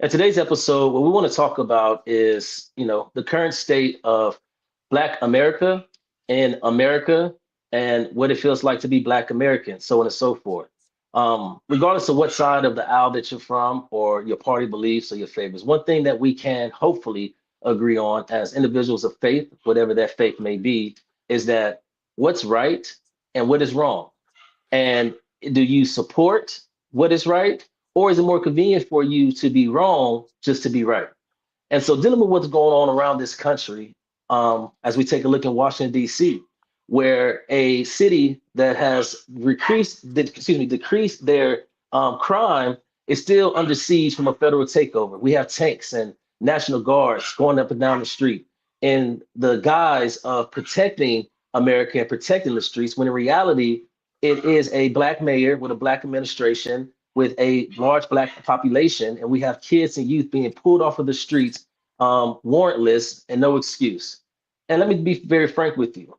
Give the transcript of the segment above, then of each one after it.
And today's episode, what we want to talk about is, the current state of Black America in America and what it feels like to be Black American, so on and so forth. Regardless of what side of the aisle that you're from or your party beliefs or your favorites, one thing that we can hopefully agree on as individuals of faith, whatever that faith may be, is that what's right and what is wrong. And do you support what is right, or is it more convenient for you to be wrong just to be right? And so, dealing with what's going on around this country, as we take a look in Washington, D.C., where a city that has decreased their crime is still under siege from a federal takeover. We have tanks and National Guards going up and down the street in the guise of protecting America and protecting the streets, when in reality, it is a Black mayor with a Black administration with a large Black population, and we have kids and youth being pulled off of the streets, warrantless and no excuse. And let me be very frank with you.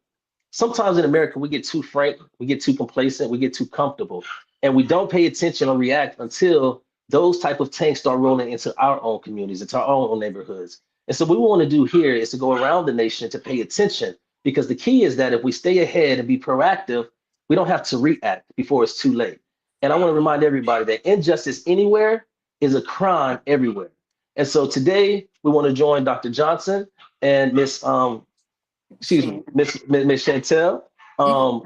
Sometimes in America, we get too frank, we get too complacent, we get too comfortable, and we don't pay attention or react until those type of tanks start rolling into our own communities, into our own neighborhoods. And so what we want to do here is to go around the nation to pay attention, because the key is that if we stay ahead and be proactive, we don't have to react before it's too late. And I want to remind everybody that injustice anywhere is a crime everywhere. And so today we want to join Dr. Johnson and Miss Chantel.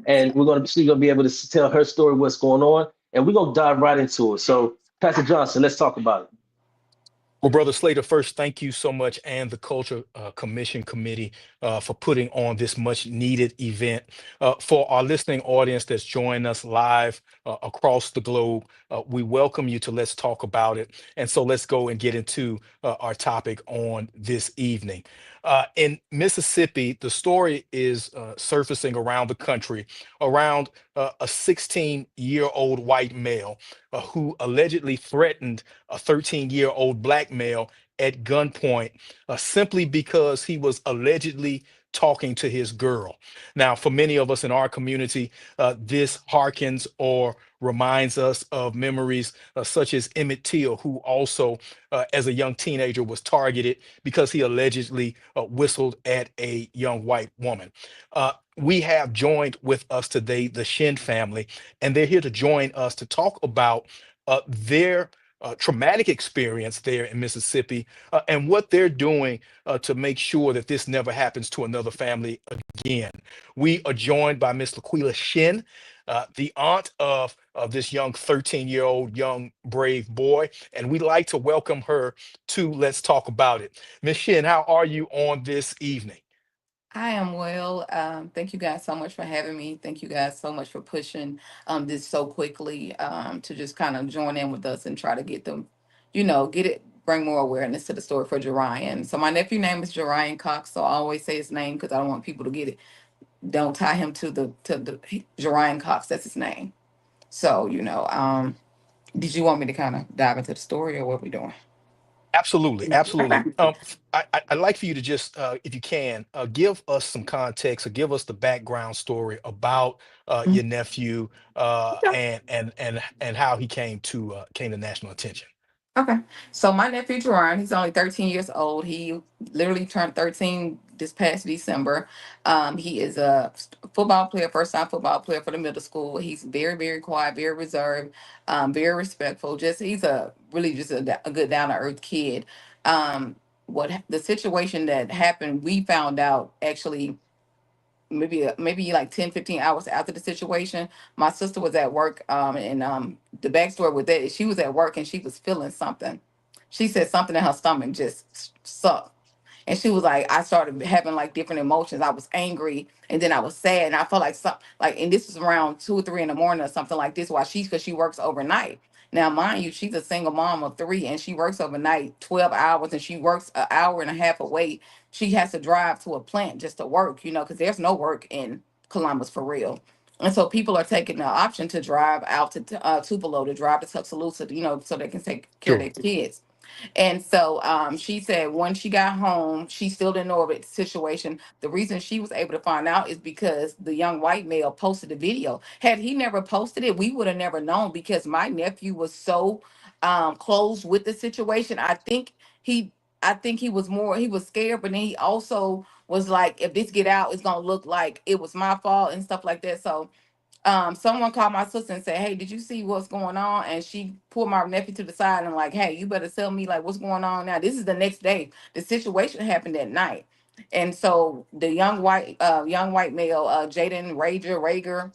And she's gonna be able to tell her story, what's going on, and we're gonna dive right into it. So, Pastor Johnson, let's talk about it. Well, Brother Slater, first, thank you so much, and the Culture Commission Committee for putting on this much needed event. For our listening audience that's joining us live across the globe, we welcome you to Let's Talk About It. And so let's go and get into our topic on this evening. In Mississippi, the story is surfacing around the country around a 16-year-old white male who allegedly threatened a 13-year-old Black male at gunpoint simply because he was allegedly talking to his girl. Now, for many of us in our community, this harkens or reminds us of memories such as Emmett Till, who also, as a young teenager, was targeted because he allegedly whistled at a young white woman. We have joined with us today the Shin family, and they're here to join us to talk about their traumatic experience there in Mississippi and what they're doing to make sure that this never happens to another family again. We are joined by Miss Laquila Shin, the aunt of this young 13-year-old young brave boy, and we'd like to welcome her to Let's Talk About It. Miss Shin, how are you on this evening? I am well. Thank you guys so much for having me. Thank you guys so much for pushing this so quickly to just kind of join in with us and try to get them, bring more awareness to the story for Jerian. So my nephew name is Jerian Cox. So I always say his name because I don't want people to get it. Don't tie him to the Jerian Cox. That's his name. So did you want me to kind of dive into the story or what we doing? Absolutely, absolutely. Okay. I'd like for you to just, if you can, give us some context or give us the background story about your nephew and how he came to national attention. Okay. So my nephew Jerron, he's only 13 years old. He literally turned 13 this past December. He is a football player, first time football player for the middle school. He's very, very quiet, very reserved, very respectful. Just he's a really just a good down to earth kid. The situation that happened, we found out actually maybe like 10, 15 hours after the situation. My sister was at work, and the backstory with that is she was at work and she was feeling something. She said something in her stomach just sucked. And she was like, I started having like different emotions. I was angry and then I was sad. And I felt like and this was around 2 or 3 in the morning or something like this while because she works overnight. Now, mind you, she's a single mom of 3 and she works overnight 12 hours and she works an hour and a half away. She has to drive to a plant just to work, because there's no work in Columbus for real. And so people are taking the option to drive out to Tupelo, to drive to Tuscaloosa, so they can take care of Sure. their kids. And so she said when she got home, she still didn't know of the situation. The reason she was able to find out is because the young white male posted the video. Had he never posted it, we would have never known because my nephew was so closed with the situation. He I think he was scared, but then he also was like, if this get out, it's gonna look like it was my fault and stuff like that. So someone called my sister and said, "Hey, did you see what's going on?" And she pulled my nephew to the side and like, "Hey, you better tell me like what's going on now." This is the next day. The situation happened at night. And so the young white male, Jaden Rager,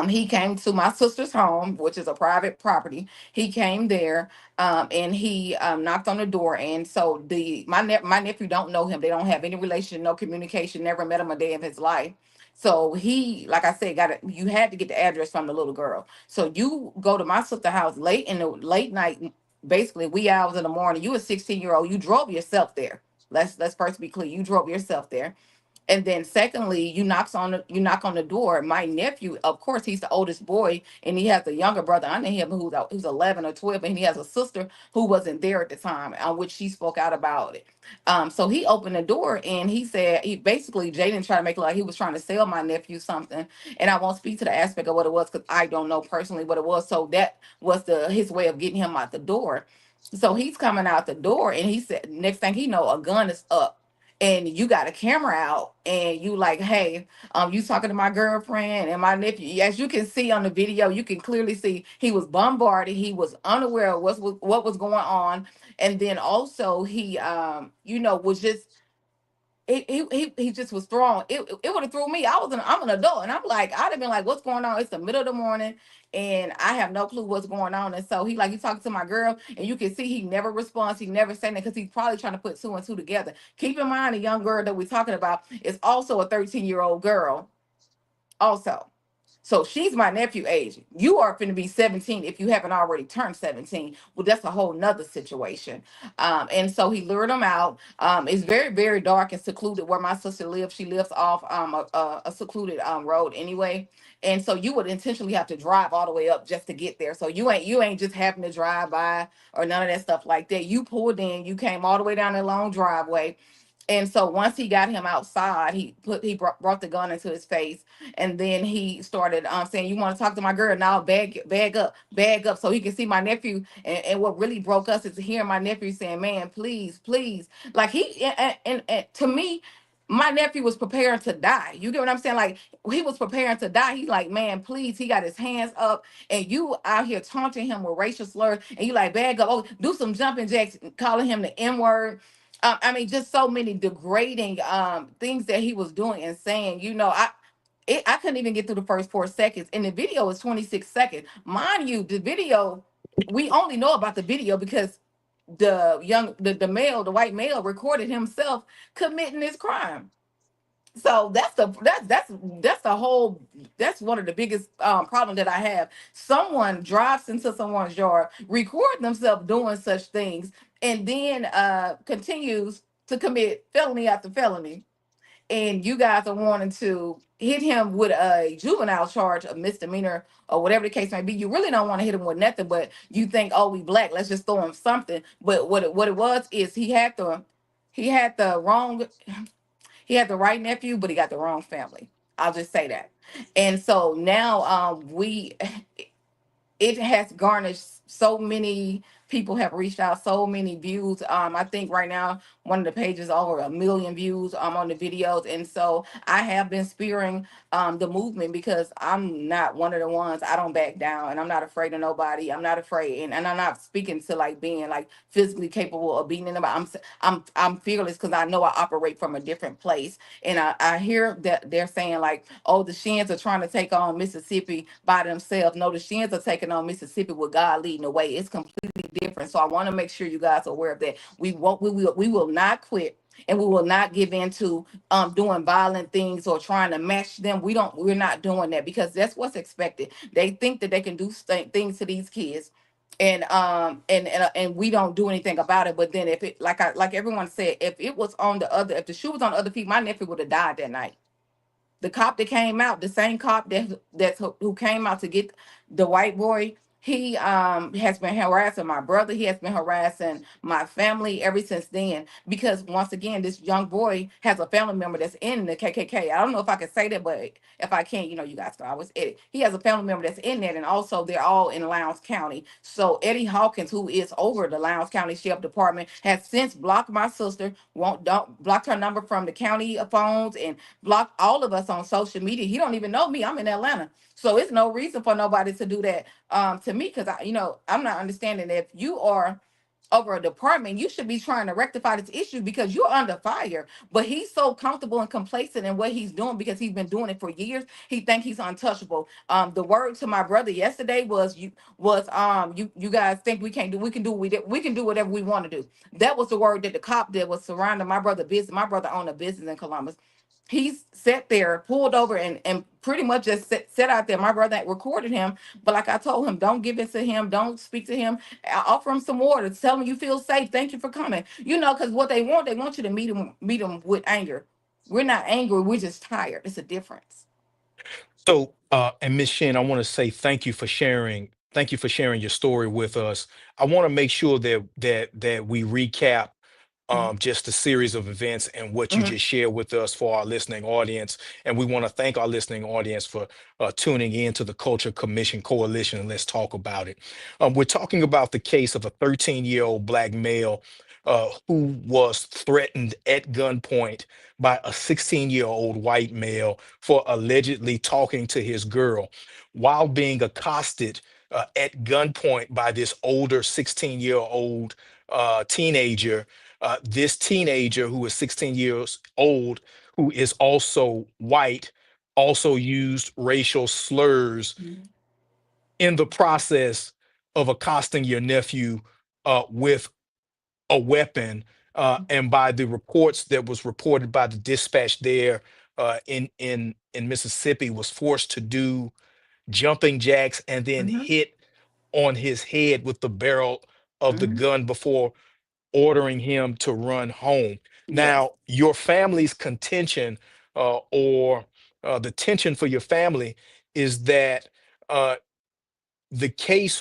he came to my sister's home, which is a private property. He came there, and he knocked on the door. And so my nephew don't know him. They don't have any relation, no communication. Never met him a day of his life. So he, like I said, you had to get the address from the little girl. So you go to my sister's house late in the late night, basically wee hours in the morning. You a 16-year-old. You drove yourself there. Let's first be clear. You drove yourself there. And then secondly, you knock on the door. My nephew, of course, he's the oldest boy, and he has a younger brother under him who's 11 or 12, and he has a sister who wasn't there at the time, on which she spoke out about it. So he opened the door and he said, he basically, Jaden tried to make it like he was trying to sell my nephew something. And I won't speak to the aspect of what it was because I don't know personally what it was. So that was his way of getting him out the door. So he's coming out the door and he said, next thing he know, a gun is up and you got a camera out and you like, hey, you talking to my girlfriend and my nephew. As you can see on the video, you can clearly see he was bombarded. He was unaware of what was going on. And then also he, was just, he just was thrown. It would have threw me. I'm an adult, and I'm like, I'd have been like, what's going on? It's the middle of the morning, and I have no clue what's going on. And so he talking to my girl, and you can see he never responds. He never saying that because he's probably trying to put two and two together. Keep in mind, the young girl that we're talking about is also a 13-year-old girl, also. So she's my nephew age. You are going to be 17 if you haven't already turned 17. Well, that's a whole nother situation. And so he lured him out. It's very, very dark and secluded where my sister lives. She lives off a secluded road anyway. And so you would intentionally have to drive all the way up just to get there. So you ain't just having to drive by or none of that stuff like that. You pulled in, you came all the way down the long driveway. And so once he got him outside, brought the gun into his face, and then he started saying, "You want to talk to my girl? Now bag up," so he can see my nephew. And what really broke us is hearing my nephew saying, "Man, please, please," like and to me, my nephew was preparing to die. You get what I'm saying? Like he was preparing to die. He's like, "Man, please." He got his hands up, and you out here taunting him with racial slurs, and you like, "Bag up, oh, do some jumping jacks," calling him the N word. I mean, just so many degrading things that he was doing and saying. I couldn't even get through the first 4 seconds, and the video is 26 seconds. Mind you, the video, we only know about the video because the white male recorded himself committing this crime. So that's one of the biggest problem that I have. Someone drives into someone's yard, record themselves doing such things, and then continues to commit felony after felony. And you guys are wanting to hit him with a juvenile charge of misdemeanor or whatever the case may be. You really don't want to hit him with nothing, but you think, oh, we black, let's just throw him something. But what it was is wrong he had the right nephew, but he got the wrong family. I'll just say that. And so now we it has garnished so many people have reached out, so many views. I think right now one of the pages over 1 million views on the videos. And so I have been spearing the movement because I'm not one of the ones. I don't back down and I'm not afraid of nobody. I'm not afraid. And I'm not speaking to like being like physically capable of beating anybody. I'm fearless because I know I operate from a different place. And I hear that they're saying like, oh, the Shins are trying to take on Mississippi by themselves. No, the Shins are taking on Mississippi with God leading the way. It's completely different. So I want to make sure you guys are aware of that. We will not quit and we will not give in to doing violent things or trying to match them. We're not doing that because that's what's expected. They think that they can do things to these kids and we don't do anything about it. But then if it like everyone said, if the shoe was on the other feet, my nephew would have died that night. The cop that came out, the same cop who came out to get the white boy, He has been harassing my brother. He has been harassing my family ever since then. Because once again, this young boy has a family member that's in the KKK. I don't know if I can say that, but if I can, you guys can always edit. He has a family member that's in there, and also they're all in Lowndes County. So Eddie Hawkins, who is over the Lowndes County Sheriff Department, has since blocked my sister. Won't don't blocked her number from the county phones and blocked all of us on social media. He don't even know me. I'm in Atlanta. So it's no reason for nobody to do that to me, because I'm not understanding that if you are over a department, you should be trying to rectify this issue because you're under fire. But he's so comfortable and complacent in what he's doing because he's been doing it for years. He think he's untouchable. The word to my brother yesterday was you guys think we can do whatever we want to do. That was the word that the cop did, was surrounding my brother business. My brother owned a business in Columbus. He's sat there, pulled over, and pretty much just sat out there. My brother recorded him, but like I told him, don't give it to him, don't speak to him. Offer him some water, tell him you feel safe, thank you for coming. Because what they want you to meet him with anger. We're not angry, we're just tired. It's a difference. So, and Miss Shin, I want to say thank you for sharing. Thank you for sharing your story with us. I want to make sure that we recap Mhm. just a series of events and what you Mhm. just shared with us for our listening audience. And we want to thank our listening audience for tuning in to the Culture Commission Coalition. And let's talk about it. We're talking about the case of a 13-year-old Black male who was threatened at gunpoint by a 16-year-old white male for allegedly talking to his girl while being accosted at gunpoint by this older 16-year-old teenager. This teenager, who is 16 years old, who is also white, also used racial slurs Mhm. in the process of accosting your nephew with a weapon. And by the reports that was reported by the dispatch there in Mississippi, was forced to do jumping jacks and then Mhm. hit on his head with the barrel of the Mhm. gun before ordering him to run home. Yes. Now, your family's contention, or the tension for your family, is that uh, the case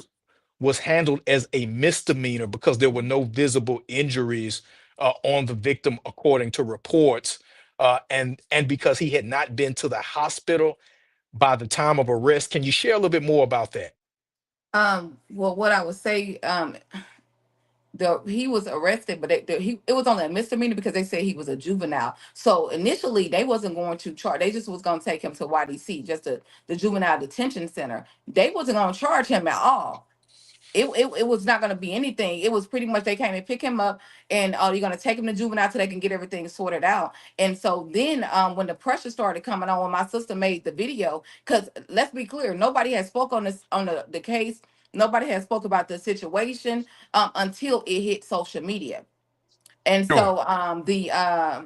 was handled as a misdemeanor because there were no visible injuries on the victim, according to reports, and because he had not been to the hospital by the time of arrest. Can you share a little bit more about that? Well, what I would say, he was arrested, but it was only a misdemeanor because they said he was a juvenile. So initially, they wasn't going to charge. They just was going to take him to YDC, just the juvenile detention center. They wasn't going to charge him at all. It was not going to be anything. It was pretty much they came and pick him up, and you're going to take him to juvenile so they can get everything sorted out. And so then when the pressure started coming on, when my sister made the video, because let's be clear, nobody has spoke on this on the case. Nobody has spoke about the situation until it hit social media. And Sure. so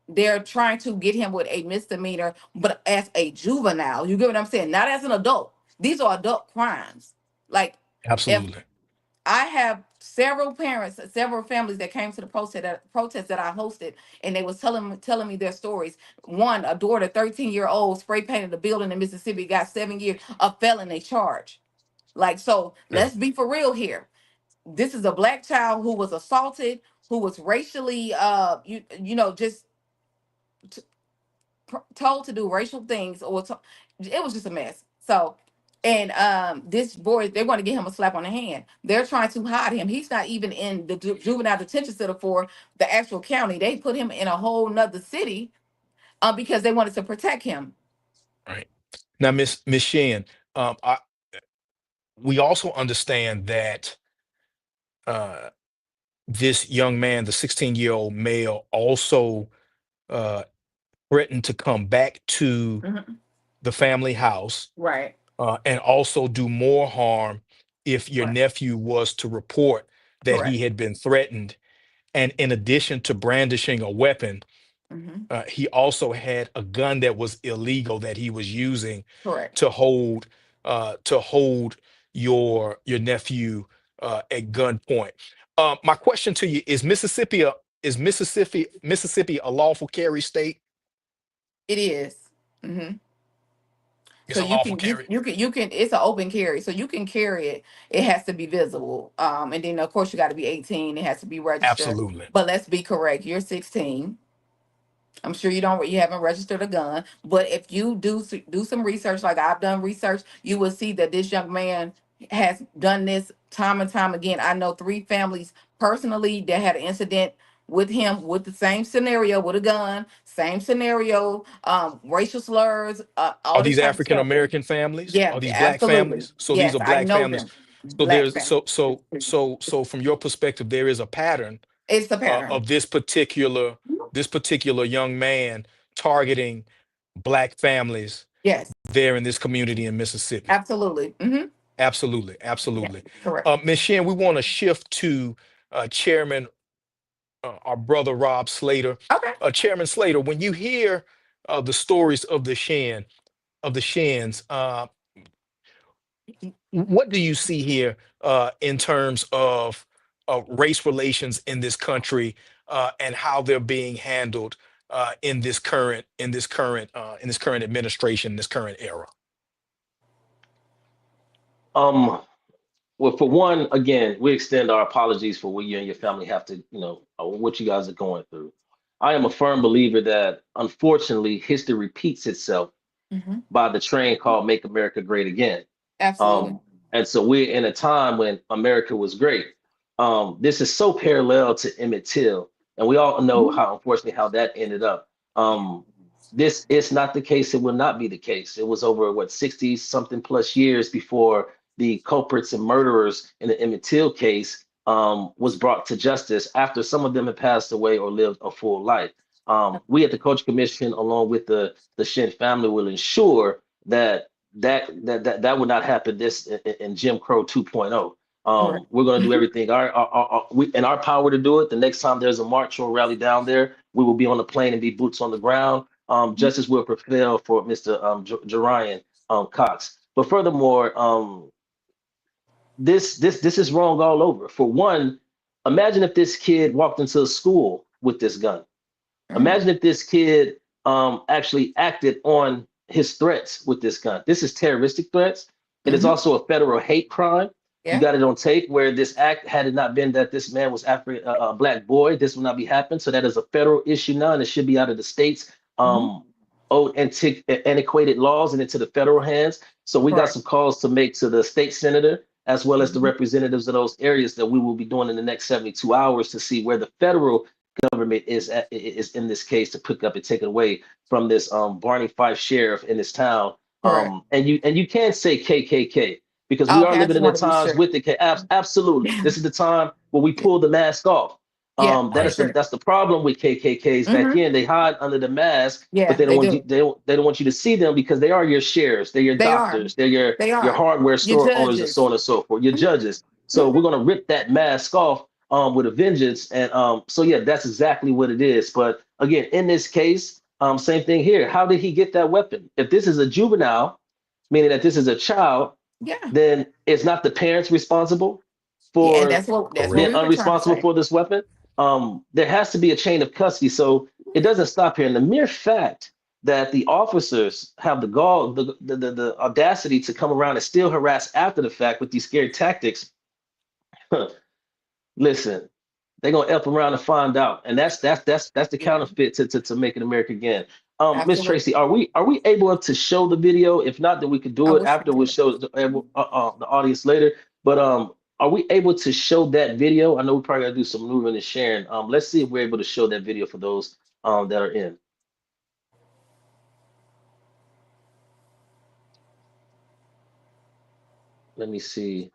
they're trying to get him with a misdemeanor, but as a juvenile. You get what I'm saying? Not as an adult. These are adult crimes. Like, if Absolutely. I have several parents, several families that came to the protest that I hosted, and they was telling me their stories. One, a daughter, 13-year-old, spray painted a building in Mississippi, got 7 years, a felony charge. Like, so Yeah. let's be for real here. This is a Black child who was assaulted, who was racially just told to do racial things, it was just a mess. So, and this boy, they want to get him a slap on the hand. They're trying to hide him. He's not even in the juvenile detention center for the actual county. They put him in a whole nother city because they wanted to protect him. Right. Now, Miss Shan, I, we also understand that uh, this young man, the 16-year-old male, also uh, threatened to come back to Mhm. the family house Right. and also do more harm if your Right. nephew was to report that he Correct. had been threatened. And in addition to brandishing a weapon, Hmm. he also had a gun that was illegal that he was using Correct. to hold your nephew at gunpoint. My question to you is: Mississippi a lawful carry state? It is. Hmm. It's So a lawful carry. you can it's an open carry. So you can carry it. It has to be visible. And then of course you got to be 18. It has to be registered. Absolutely. But let's be correct. You're 16. I'm sure you haven't registered a gun, but if you do some research, like I've done research, you will see that this young man has done this time and time again. I know 3 families personally that had an incident with him with the same scenario with a gun, same scenario, racial slurs, Are all this these type of African stuff. American families? Yeah, Are these black absolutely. families? So these Yes, are I black know families. them. So Black there's family. so from your perspective, there is a pattern It's the pattern. of this particular young man targeting black families Yes, there in this community in Mississippi. absolutely. Absolutely, Yeah, absolutely. correct. Ms. Shen, we want to shift to Chairman, our brother Rob Slater. Okay. Chairman Slater, when you hear the stories of the Shens, what do you see here in terms of race relations in this country and how they're being handled in this current administration, this current era? Um, well, for one, again, we extend our apologies for what you and your family have to, what you guys are going through. I am a firm believer that unfortunately history repeats itself Hmm. by the train called Make America Great Again. Absolutely. Um, and so we're in a time when America was great. This is so parallel to Emmett Till, and we all know Mhm. how unfortunately how that ended up. Um, this is not the case. It will not be the case. It was over what 60 something plus years before the culprits and murderers in the Emmett Till case was brought to justice after some of them had passed away or lived a full life. We at the Culture Commission, along with the Shin family, will ensure that that would not happen this in Jim Crow 2.0. Correct. We're going to do Mhm. everything we in our power to do it. The next time there's a march or a rally down there, we will be on the plane and be boots on the ground. Justice will prevail for Mr. Jarian Cox. But furthermore, this is wrong all over. For one, imagine if this kid walked into a school with this gun. Mhm. Imagine if this kid actually acted on his threats with this gun. This is terroristic threats. It is Mhm. also a federal hate crime. You Yeah. got it on tape where this act, had it not been that this man was a black boy, this would not be happening. So that is a federal issue now, and it should be out of the states' Mhm. old antiquated laws and into the federal hands. So we got Correct. some calls to make to the state senator as well as the Mhm. representatives of those areas that we will be doing in the next 72 hours to see where the federal government is in this case to pick up and take it away from this Barney Fife sheriff in this town. Correct. And you can't say KKK because we are Okay. I living just in the want to be times sure. with the absolutely. This is the time where we Yeah. pull the mask off. Yeah. That For is Right. sure. that's the problem with KKKs back Hmm. in. They hide under the mask, but Yeah. they don't They want you do. they don't want you to see them because they are your sheriffs, they're your They are. doctors, they're your They your are. hardware Your store owners and so judges. on and so forth, your Hmm. judges. So Hmm. we're gonna rip that mask off with a vengeance. And so yeah, that's exactly what it is. But again, in this case, same thing here. How did he get that weapon? If this is a juvenile, meaning that this is a child, Yeah. then it's not the parents responsible Yeah. And for that's what being Correct. we were trying to unresponsible say. for this weapon. There has to be a chain of custody. So it doesn't stop here. And the mere fact that the officers have the gall, the audacity to come around and still harass after the fact with these scary tactics, listen, they're gonna F around and find out. And that's the Yeah. counterfeit to making America again. Miss Absolutely. Tracy, are we able to show the video? If not, then we could I do it wish we after we could. show the audience later. But are we able to show that video? I know we probably gotta do some moving and sharing. Let's see if we're able to show that video for those that are in. Let me see.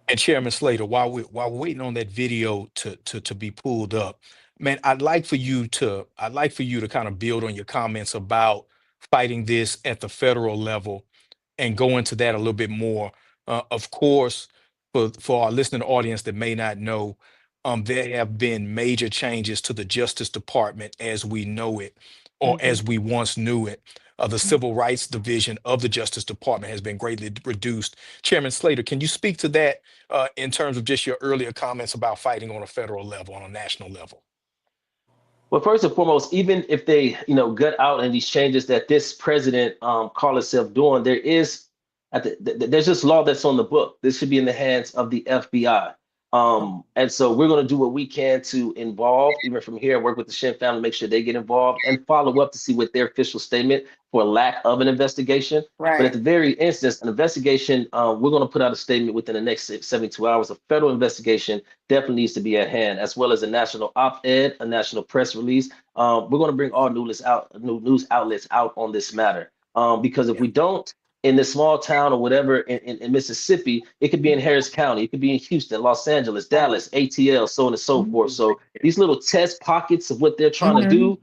And Chairman Slater, while we're waiting on that video to be pulled up, man, I'd like for you to kind of build on your comments about fighting this at the federal level and go into that a little bit more. Of course, for our listening audience that may not know, there have been major changes to the Justice Department as we know it, or Hmm. as we once knew it. The Civil Rights Division of the Justice Department has been greatly reduced. Chairman Slater, can you speak to that in terms of just your earlier comments about fighting on a federal level, on a national level? Well, first and foremost, even if they, gut out in these changes that this president call itself doing, there is there's this law that's on the book. This should be in the hands of the FBI. Oh, And so we're going to do what we can to involve, even from here, work with the Shin family, make sure they get involved and follow up to see what their official statement for lack of an investigation. But at right. the very instance, an investigation, we're going to put out a statement within the next 72 hours. A federal investigation definitely needs to be at hand, as well as a national op-ed, a national press release. We're going to bring all new news outlets out on this matter. Because if Yeah. we don't, in this small town or whatever in Mississippi, it could be in Mhm. Harris County, it could be in Houston, Los Angeles, Right. Dallas, ATL, so on and so forth. So these little test pockets of what they're trying to Mm-hmm. do,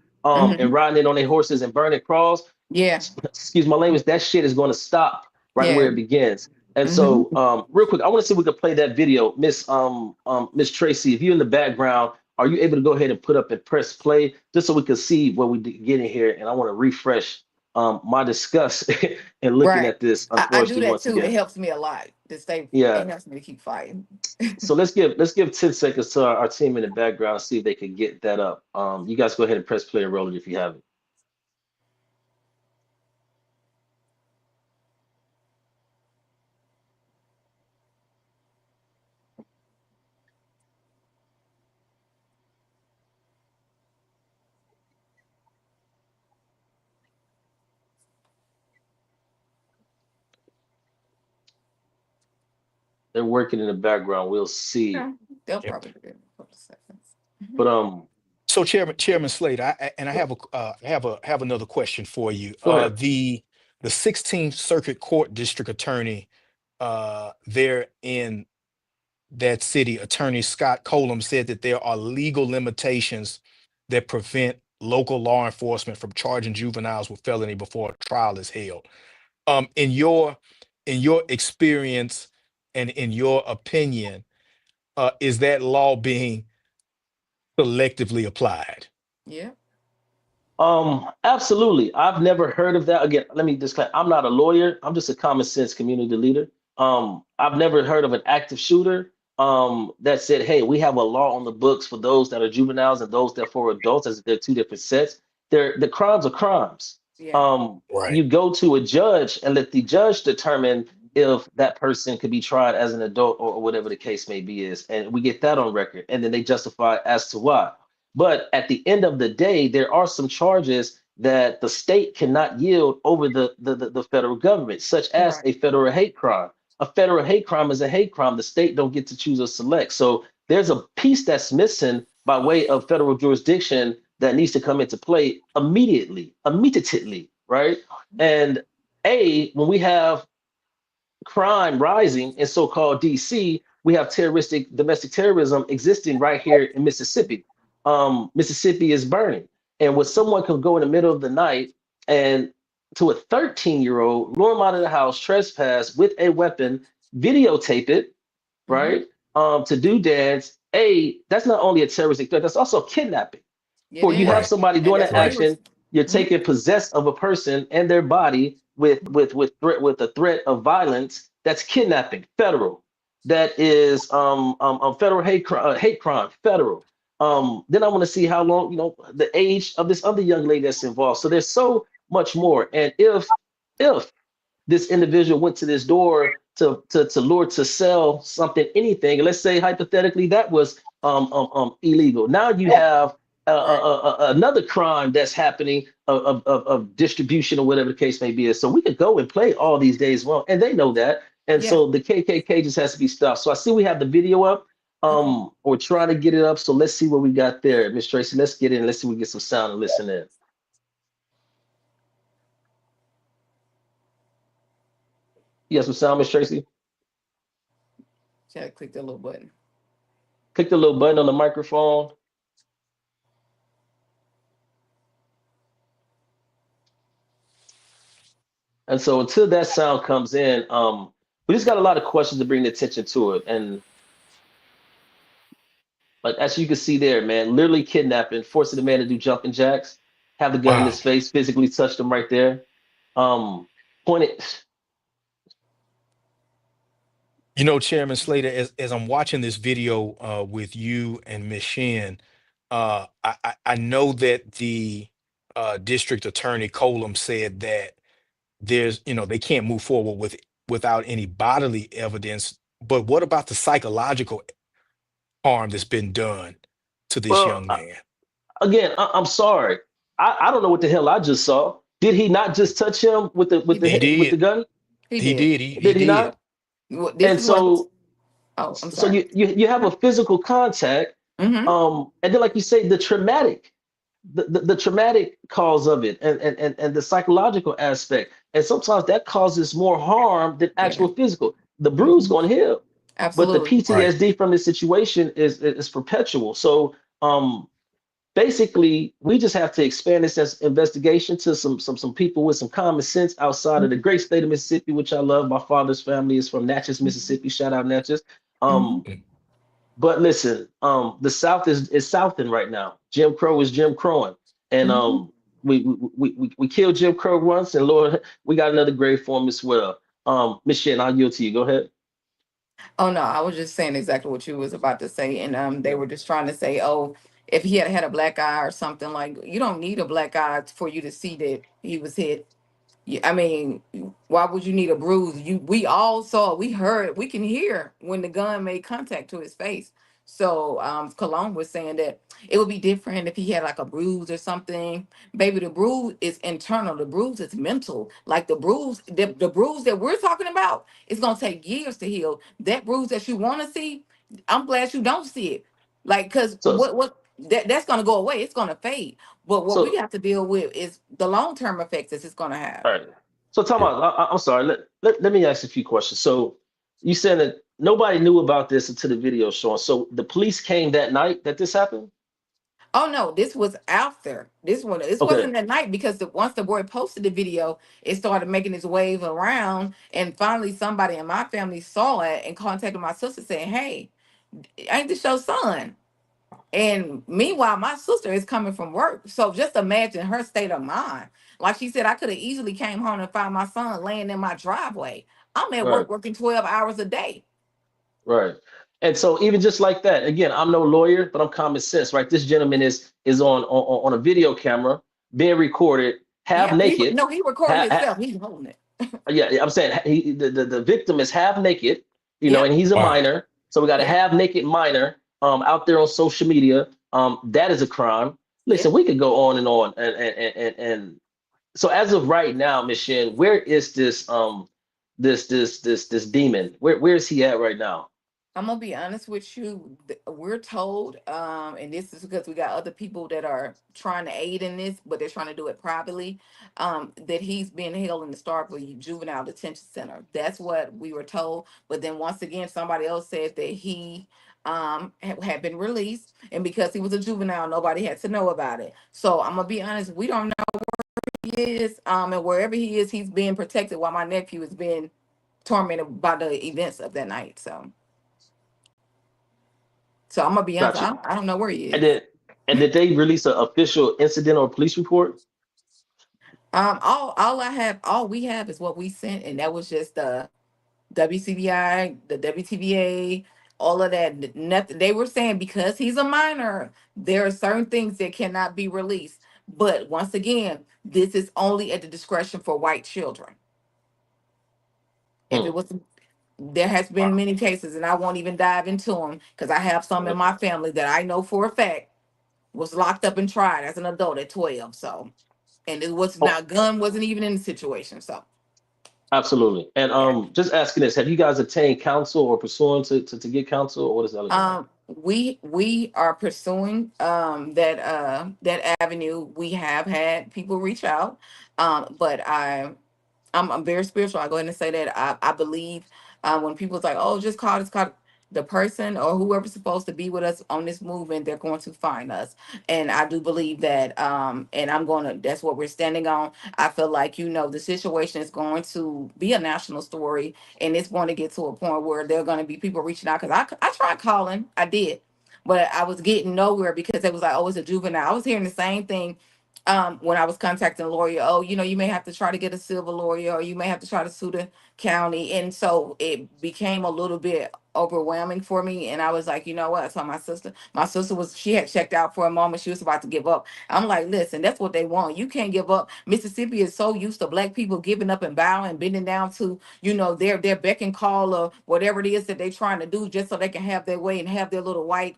and Hmm. riding in on their horses and burning cross, Yeah. excuse my language, that shit is going to stop right where Yeah. it begins. And Hmm. so, real quick, I want to see if we can play that video, Miss Tracy. If you're in the background, are you able to go ahead and put up and press play just so we can see what we get in here? And I want to refresh my disgust and looking Right. at this, I do unfortunately, that once too. It again. helps me a lot to stay. Yeah. It helps me to keep fighting. So let's give 10 seconds to our team in the background and see if they can get that up. You guys go ahead and press play and roll it if you have it. They're working in the background. We'll see. Yeah. They'll Yep. probably do it in a couple of seconds. But So Chairman Slade, I have have another question for you. go ahead. The 16th Circuit Court District Attorney there in that city, Attorney Scott Colum, said that there are legal limitations that prevent local law enforcement from charging juveniles with felony before a trial is held. In your experience and in your opinion, is that law being selectively applied? Yeah. Absolutely. I've never heard of that. Again, let me just I'm not a lawyer. I'm just a common sense community leader. I've never heard of an active shooter that said, hey, we have a law on the books for those that are juveniles and those that are for adults, as if they're two different sets. The crimes are crimes. Yeah. Right. You go to a judge and let the judge determine if that person could be tried as an adult or whatever the case may be is. And we get that on record. And then they justify as to why. But at the end of the day, there are some charges that the state cannot yield over the federal government, such as Right. a federal hate crime. A federal hate crime is a hate crime. The state don't get to choose or select. So there's a piece that's missing by way of federal jurisdiction that needs to come into play immediately, right? And when we have crime rising in so-called DC, we have terroristic domestic terrorism existing right here in Mississippi. Mississippi is burning, and when someone can go in the middle of the night and to a 13-year-old, lure him out of the house, trespass with a weapon, videotape it, Hmm. right? To do dance. That's not only a terroristic threat, that's also kidnapping. It For you have Right. is. somebody And doing that's that what he Right. was. action, you're Mhm. taking possess of a person and their body with a threat of violence. That's kidnapping, federal. That is federal hate crime, federal. Then I want to see how long, the age of this other young lady that's involved. So there's so much more. And if this individual went to this door to lure to sell something, anything. And let's say hypothetically that was illegal. Now you have Right. another crime that's happening of distribution or whatever the case may be. So we could go and play all these days long, and they know that. And Yeah. so the KKK just has to be stopped. So I see we have the video up. Okay. We're trying to get it up. So let's see what we got there, Miss Tracy. Let's get in. Let's see if we get some sound and listen in. You got some sound, Miss Tracy? Should I click the little button? Click the little button on the microphone. And so until that sound comes in, we just got a lot of questions to bring the attention to it. And like as you can see there, man, literally kidnapping, forcing the man to do jumping jacks, have the gun in Wow. his face, physically touched him right there. Um, pointed. Chairman Slater, as I'm watching this video with you and Miss Shin, I know that the district attorney Colum said that they can't move forward without any bodily evidence. But what about the psychological harm that's been done to this Well, young man? again, I'm sorry. I don't know what the hell I just saw. Did he not just touch him with the He He did. with the did. gun? He He did. did. He Did he did. not? This And is what. so Oh, I'm so sorry. you have a physical contact, Mm-hmm. and then like you say, the traumatic, the traumatic cause of it, and the psychological aspect, and sometimes that causes more harm than Yeah. actual physical. The bruise Hmm. going to heal, but the Absolutely. Right. PTSD from this situation is perpetual. So basically, we just have to expand this investigation to some people with some common sense outside of the Hmm. great state of Mississippi, which I love. My father's family is from Natchez, Mississippi. Shout out Natchez. Hmm. Um, but listen, the South is Southing right now. Jim Crow is Jim Crowing, and Hmm. we killed Jim Crow once, and Lord, we got another grave for him as well. Miss Shannon, I'll yield to you. Go ahead. Oh no, I was just saying exactly what you was about to say, and they were just trying to say, oh, if he had had a black eye or something, like you don't need a black eye for you to see that he was hit. Yeah, I mean, why would you need a bruise? We all saw, we heard, we can hear when the gun made contact to his face. So Cologne was saying that it would be different if he had like a bruise or something. Baby, the bruise is internal. The bruise is mental. Like the bruise that we're talking about, it's gonna take years to heal. That bruise that you want to see, I'm glad you don't see it. Like, cause So that's gonna go away. It's gonna fade. But what we so have to deal with is the long term effects that it's going to have. all right. So Tom, I'm sorry. Let me ask a few questions. So you said that nobody knew about this until the video showing. So the police came that night that this happened. Oh no, this was after this one. This Okay. wasn't at night because once the boy posted the video, it started making its wave around, and finally somebody in my family saw it and contacted my sister saying, "Hey, ain't this your son?" And meanwhile, my sister is coming from work, so just imagine her state of mind. Like she said, I could have easily came home and found my son laying in my driveway. I'm at Right. work working 12 hours a day. Right. And so even just like that, again, I'm no lawyer, but I'm common sense, right? This gentleman is on a video camera being recorded, half Yeah, naked. no, he recorded Ha, ha, himself. He's holding it. yeah, I'm saying the victim is half naked, Yep. and he's a Wow. minor. So we got a Yeah. half naked minor out there on social media. That is a crime. Yeah. Listen, we could go on and on, and so as of right now, Miss Shin, where is this demon? Where is he at right now? I'm gonna be honest with you. We're told, and this is because we got other people that are trying to aid in this, but they're trying to do it privately. That he's being held in the Starkville Juvenile Detention Center. That's what we were told. But then once again, somebody else said that he had been released, and because he was a juvenile, nobody had to know about it. So I'm gonna be honest. We don't know where he is, and wherever he is, he's being protected while my nephew is being tormented by the events of that night. So I'm gonna be honest, Gotcha. I don't know where he And is. then and did they release an official incident or police report? All we have is what we sent, and that was just the WCBI, the WTVA, all of that. Nothing. They were saying because he's a minor, there are certain things that cannot be released. But once again, this is only at the discretion for white children. If Hmm. it was, there has been many cases, and I won't even dive into them because I have some in Right. my family that I know for a fact was locked up and tried as an adult at 12. So and it was Oh, not gun wasn't even in the situation. So absolutely. And yeah. just asking this, have you guys obtained counsel or pursuing to get counsel, or what is that looking like? We are pursuing that avenue. We have had people reach out, but I'm very spiritual. I go ahead and say that I believe when people's like, oh, just call the person or whoever's supposed to be with us on this movement, they're going to find us. And I do believe that, and that's what we're standing on. I feel like, the situation is going to be a national story and it's going to get to a point where there are going to be people reaching out. Cause I tried calling, I did, but I was getting nowhere because it was like, oh, it's a juvenile. I was hearing the same thing when I was contacting a lawyer. Oh, you may have to try to get a civil lawyer or you may have to try to sue the county. And so it became a little bit overwhelming for me. And I was like, you know what? I told my sister she had checked out for a moment. She was about to give up. I'm like, listen, that's what they want. You can't give up. Mississippi is so used to black people giving up and bowing, bending down to, their beck and call or whatever it is that they're trying to do just so they can have their way and have their little white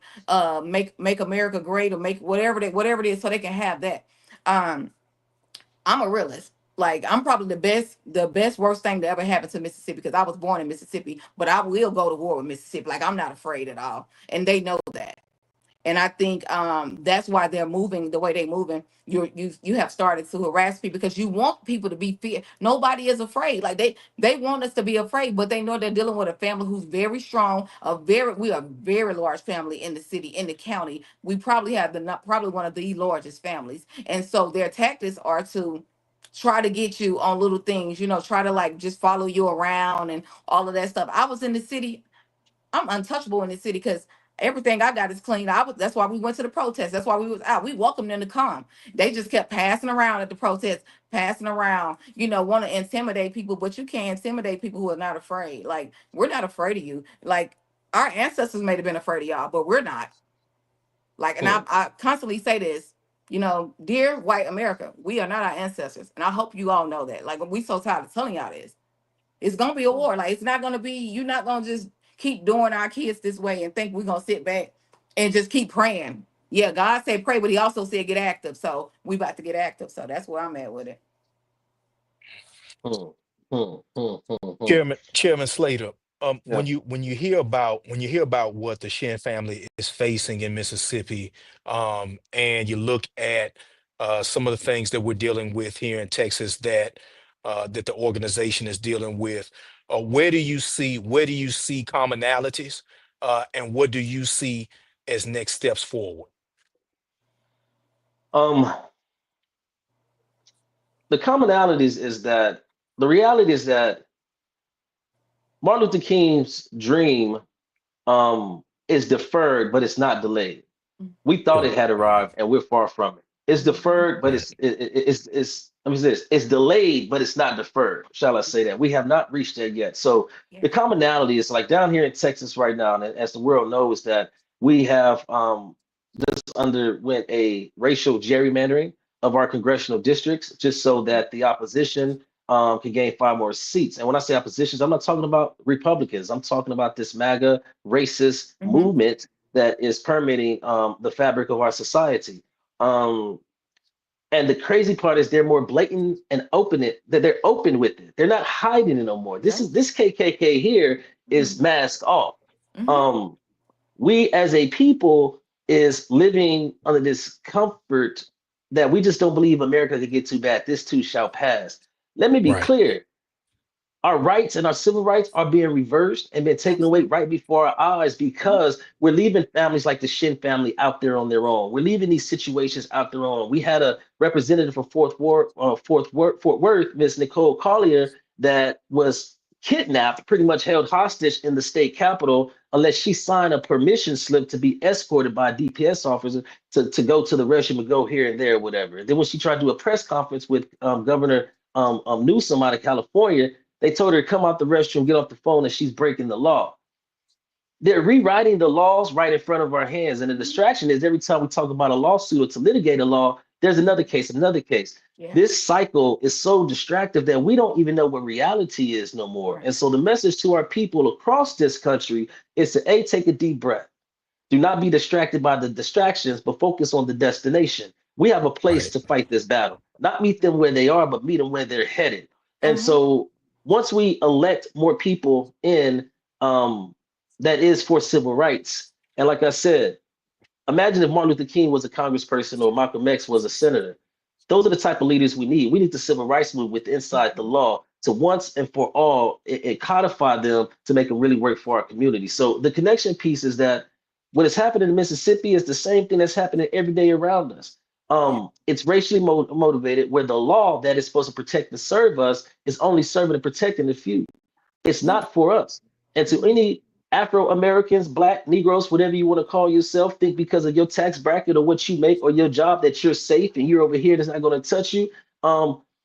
make America great, or make whatever it is so they can have that. Um, I'm a realist. Like, I'm probably the best worst thing that ever happened to Mississippi, because I was born in Mississippi, but I will go to war with Mississippi. Like, I'm not afraid at all. And they know that. And I think that's why they're moving the way they're moving. You have started to harass people because you want people to be fear. Nobody is afraid. Like, they want us to be afraid, but they know they're dealing with a family who's very strong. We are a very large family in the city, in the county. We probably have probably one of the largest families, and so their tactics are to try to get you on little things. Try to like just follow you around and all of that stuff. I was in the city. I'm untouchable in this city because everything I got is clean. That's why we went to the protest. That's why we was out. We welcomed them to come. They just kept passing around at the protest, passing around, want to intimidate people, but you can't intimidate people who are not afraid. Like, we're not afraid of you. Like, our ancestors may have been afraid of y'all, but we're not. Like, and I constantly say this, dear white America, we are not our ancestors. And I hope you all know that. Like, we so tired of telling y'all this. It's gonna be a war. Like, it's not gonna be, you're not gonna just keep doing our kids this way and think we're gonna sit back and just keep praying. Yeah, God said pray, but he also said get active. So we about to get active. So that's where I'm at with it. Hmm, hmm, hmm, hmm, hmm. Chairman Slater, Yeah. when you hear about what the Shin family is facing in Mississippi, and you look at some of the things that we're dealing with here in Texas that the organization is dealing with, where do you see commonalities, and what do you see as next steps forward? Um, the commonalities is that the reality is that Martin Luther King's dream is deferred, but it's not delayed. We thought it Correct. had arrived, and we're far from it. It's deferred, but Right. it's let me say this. It's delayed, but it's not deferred. Shall I say that? We have not reached there yet. So Yeah. the commonality is like down here in Texas right now, and as the world knows that we have just underwent a racial gerrymandering of our congressional districts, just so that the opposition can gain 5 more seats. And when I say oppositions, I'm not talking about Republicans. I'm talking about this MAGA racist Mm-hmm. movement that is permeating the fabric of our society. Um, and the crazy part is they're more blatant and that they're open with it. They're not hiding it no more. Yep. This KKK here is Mm-hmm. masked off. Mm-hmm. Um, we as a people is living under this comfort that we just don't believe America could get too bad. This too shall pass. Let me be Right. clear. Our rights and our civil rights are being reversed and been taken away Absolutely. right before our eyes because we're leaving families like the Shin family out there on their own. We're leaving these situations out there on. We had a representative from Fort Worth, Miss Nicole Collier, that was kidnapped, pretty much held hostage in the state capitol unless she signed a permission slip to be escorted by a DPS officer to go to the restroom and go here and there, whatever. And then when she tried to do a press conference with Governor Newsom out of California, they told her to come out the restroom, get off the phone, and she's breaking the law. They're rewriting the laws right in front of our hands. And the distraction is every time we talk about a lawsuit or to litigate a law, there's another case, another case. Yeah. This cycle is so distractive that we don't even know what reality is no more. Right. And so the message to our people across this country is to A, take a deep breath. Do not be distracted by the distractions, but focus on the destination. We have a place Right. to fight this battle, not meet them where they are, but meet them where they're headed. And Mm-hmm. so once we elect more people in that is for civil rights, and like I said, imagine if Martin Luther King was a congressperson or Malcolm X was a senator. Those are the type of leaders we need. We need the civil rights movement inside the law to once and for all codify them to make them really work for our community. So the connection piece is that what is happening in Mississippi is the same thing that's happening every day around us. Yeah. It's racially motivated, where the law that is supposed to protect and serve us is only serving and protecting the few. It's Yeah. not for us. And to any Afro Americans, Black, Negroes, whatever you want to call yourself, think because of your tax bracket or what you make or your job that you're safe and you're over here that's not going to touch you,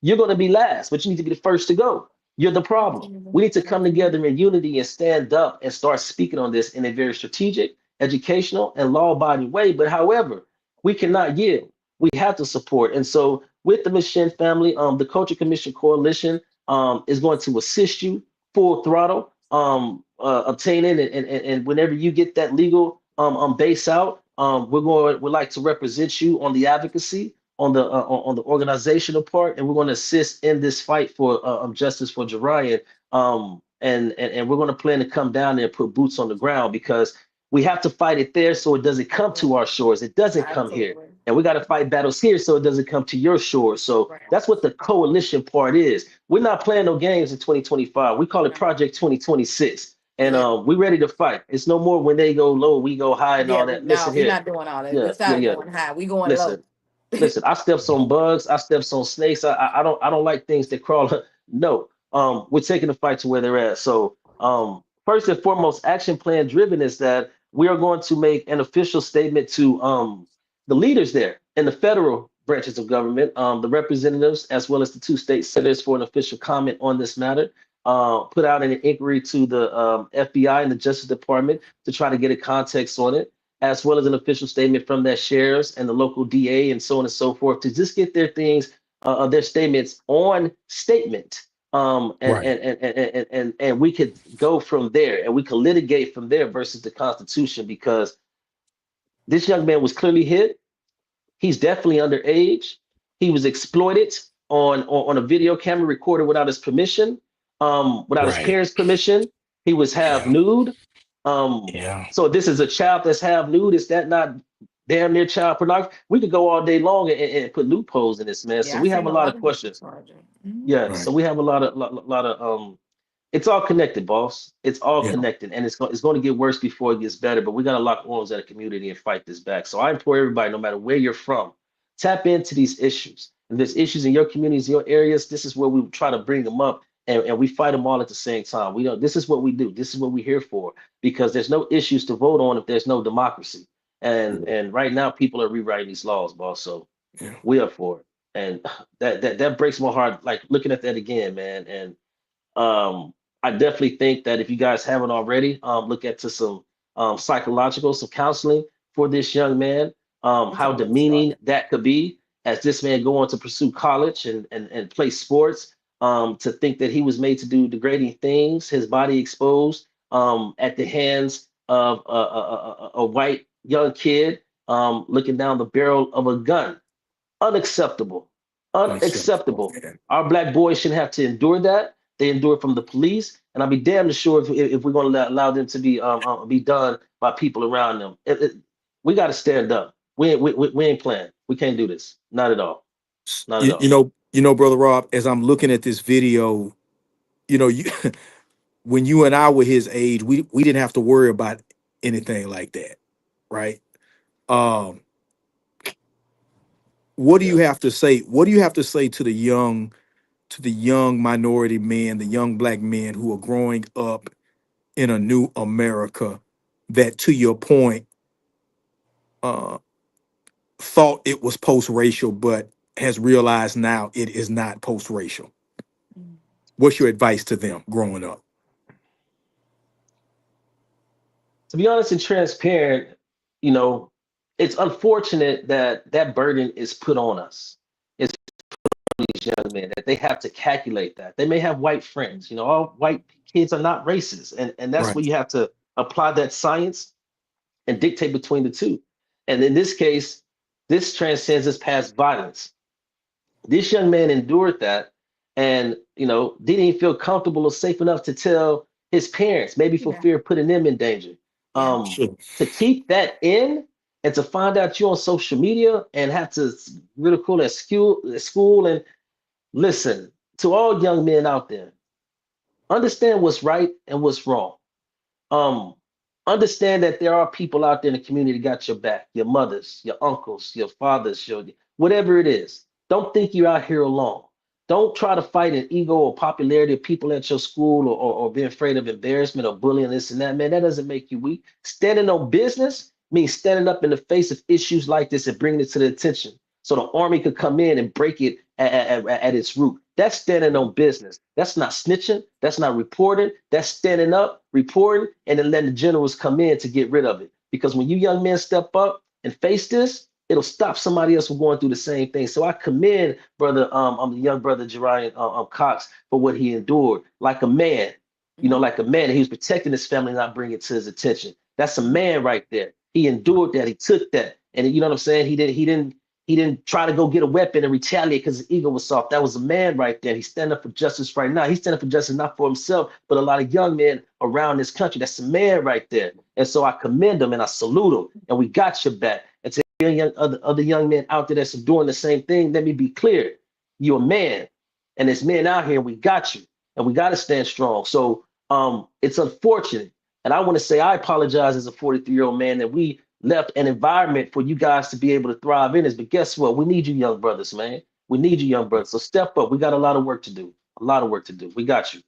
you're going to be last, but you need to be the first to go. You're the problem. We need to come together in unity and stand up and start speaking on this in a very strategic, educational, and law-abiding way. But however, we cannot yield. We have to support. And so with the Mission family, the Culture Commission Coalition is going to assist you full throttle, obtaining and whenever you get that legal base out, we'd like to represent you on the advocacy, on the organizational part, and we're going to assist in this fight for justice for Jarian. And we're going to plan to come down there and put boots on the ground because we have to fight it there so it doesn't come to our shores. It doesn't come here. Absolutely. And we got to fight battles here so it doesn't come to your shores. So Right. that's what the coalition part is. We're not playing no games in 2025. We call it Project 2026. And Yeah. we're ready to fight. It's no more when they go low, we go high and Yeah, all that. no, Listen we're here. not doing all that. Yeah, It's yeah, not yeah. going high. We going Listen, low. listen. I steps on bugs. I steps on snakes. I don't like things that crawl. No. We're taking the fight to where they're at. So first and foremost, action plan driven is that we are going to make an official statement to the leaders there in the federal branches of government, the representatives, as well as the two state senators for an official comment on this matter. Put out an inquiry to the FBI and the Justice Department to try to get a context on it, as well as an official statement from their sheriffs and the local DA and so on and so forth to just get their things, their statements on statement. Right. And we could go from there and we could litigate from there versus the Constitution because this young man was clearly hit. He's definitely underage. He was exploited on a video camera recorded without his permission, without his Right. parents' permission. He was half Yeah. nude. Yeah. So this is a child that's half nude. Is that not damn near child pornography? We could go all day long and put loopholes in this, man. So Yeah, I we have seen a a lot lot of of people questions. charging. Mhm. Yeah, so Right. we have a lot of it's all connected, boss. It's all Yeah. connected, and it's going to get worse before it gets better. But we got to lock arms at a community and fight this back. So I implore everybody, no matter where you're from, tap into these issues. If there's issues in your communities, your areas, this is where we try to bring them up, and we fight them all at the same time. We don't. This is what we do. This is what we're here for. Because there's no issues to vote on if there's no democracy. And right now, people are rewriting these laws, boss. So Yeah. we are for it, and that breaks my heart. Like looking at that again, man, and I definitely think that if you guys haven't already, look into some some counseling for this young man, It's how already demeaning started. that could be as this man go on to pursue college and play sports, to think that he was made to do degrading things, his body exposed at the hands of a white young kid looking down the barrel of a gun. Unacceptable. Unacceptable, Unacceptable. man. Our black boys shouldn't have to endure that. They endure it from the police, and I'll be damned sure if we're going to allow them to be done by people around them. We got to stand up. We ain't playing. We can't do this. Not at all. Not at all. Brother Rob, as I'm looking at this video, you when you and I were his age, we didn't have to worry about anything like that, right? Um, what do Yeah. you have to say? What do you have to say to the young minority men, the young black men who are growing up in a new America that, to your point, uh, thought it was post-racial, but has realized now it is not post-racial? Mm. What's your advice to them growing up? To be honest and transparent, you know, it's unfortunate that that burden is put on us. It's these young men that they have to calculate that. They may have white friends. All white kids are not racist, and that's where Right. you have to apply that science and dictate between the two. And in this case, this transcends this past violence. This young man endured that, and didn't even feel comfortable or safe enough to tell his parents, maybe for Yeah, fear of putting them in danger. yeah, Sure. To keep that in and to find out you're on social media and have to ridicule at school and listen to all young men out there. Understand what's right and what's wrong. Um, Understand that there are people out there in the community that got your back, your mothers, your uncles, your fathers, your whatever it is. Don't think you're out here alone. Don't try to fight an ego or popularity of people at your school or be afraid of embarrassment or bullying this and that. Man, that doesn't make you weak. Standing on business means standing up in the face of issues like this and bringing it to the attention so the army could come in and break it at its root. That's standing on business. That's not snitching. That's not reporting. That's standing up, reporting, and then letting the generals come in to get rid of it. Because when you young men step up and face this, it'll stop somebody else from going through the same thing. So I commend brother, the young brother Jerian Cox for what he endured, like a man, like a man. He was protecting his family, not bringing it to his attention. That's a man right there. He endured that. He took that, and you know what I'm saying. He didn't try to go get a weapon and retaliate because his ego was soft. That was a man right there. He's standing up for justice right now. He's standing up for justice not for himself, but a lot of young men around this country. That's a man right there. And so I commend him and I salute him. And we got your back. And to other young men out there that's doing the same thing, let me be clear. You're a man. And there's men out here, and we got you. And we got to stand strong. So it's unfortunate. And I want to say I apologize as a 43-year-old man that we left an environment for you guys to be able to thrive in this. But guess what? We need you young brothers, man. We need you young brothers. So step up. We got a lot of work to do. A lot of work to do. We got you.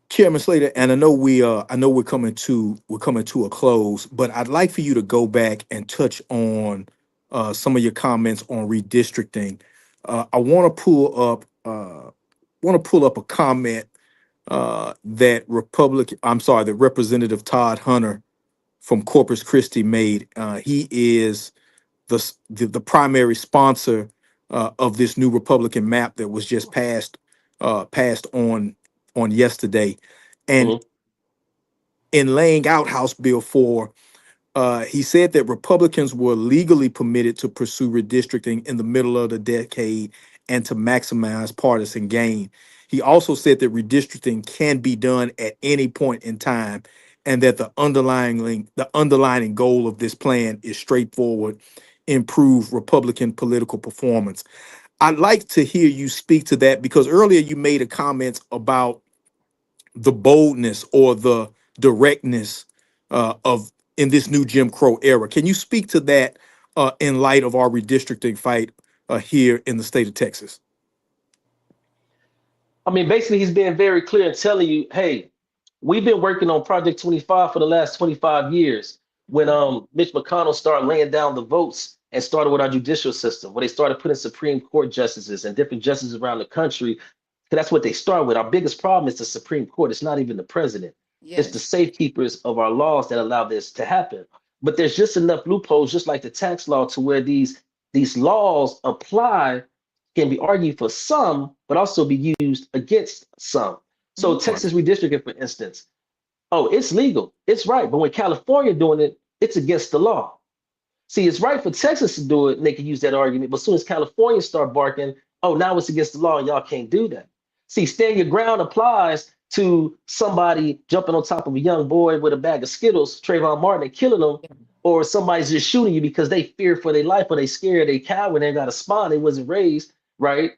Chairman Slater, and I know we're coming to a close, but I'd like for you to go back and touch on some of your comments on redistricting. I want to pull up a comment that Representative Todd Hunter from Corpus Christi made. He is the primary sponsor of this new Republican map that was just passed on yesterday, and Mhm. in laying out House Bill 4, he said that Republicans were legally permitted to pursue redistricting in the middle of the decade and to maximize partisan gain. He also said that redistricting can be done at any point in time, and that the underlying goal of this plan is straightforward: improve Republican political performance. I'd like to hear you speak to that, because earlier you made a comment about the boldness or the directness of in this new Jim Crow era. Can you speak to that in light of our redistricting fight here in the state of Texas? I mean, basically, he's being very clear and telling you, hey, we've been working on Project 25 for the last 25 years. When Mitch McConnell started laying down the votes and started with our judicial system, where they started putting Supreme Court justices and different justices around the country, 'cause that's what they start with. Our biggest problem is the Supreme Court. It's not even the president. It's the Yes. safekeepers of our laws that allow this to happen. But there's just enough loopholes, just like the tax law, to where these laws apply, can be argued for some, but also be used against some. So Mhm. Right. Texas redistricting, for instance, oh, it's legal, it's right. But when California doing it, it's against the law. See, it's right for Texas to do it, and they can use that argument. But as soon as California start barking, oh, now it's against the law, and y'all can't do that. See, stand your ground applies to somebody jumping on top of a young boy with a bag of Skittles, Trayvon Martin, and killing him, or somebody's just shooting you because they fear for their life, or they scared, they coward, they got a spine, they wasn't raised right.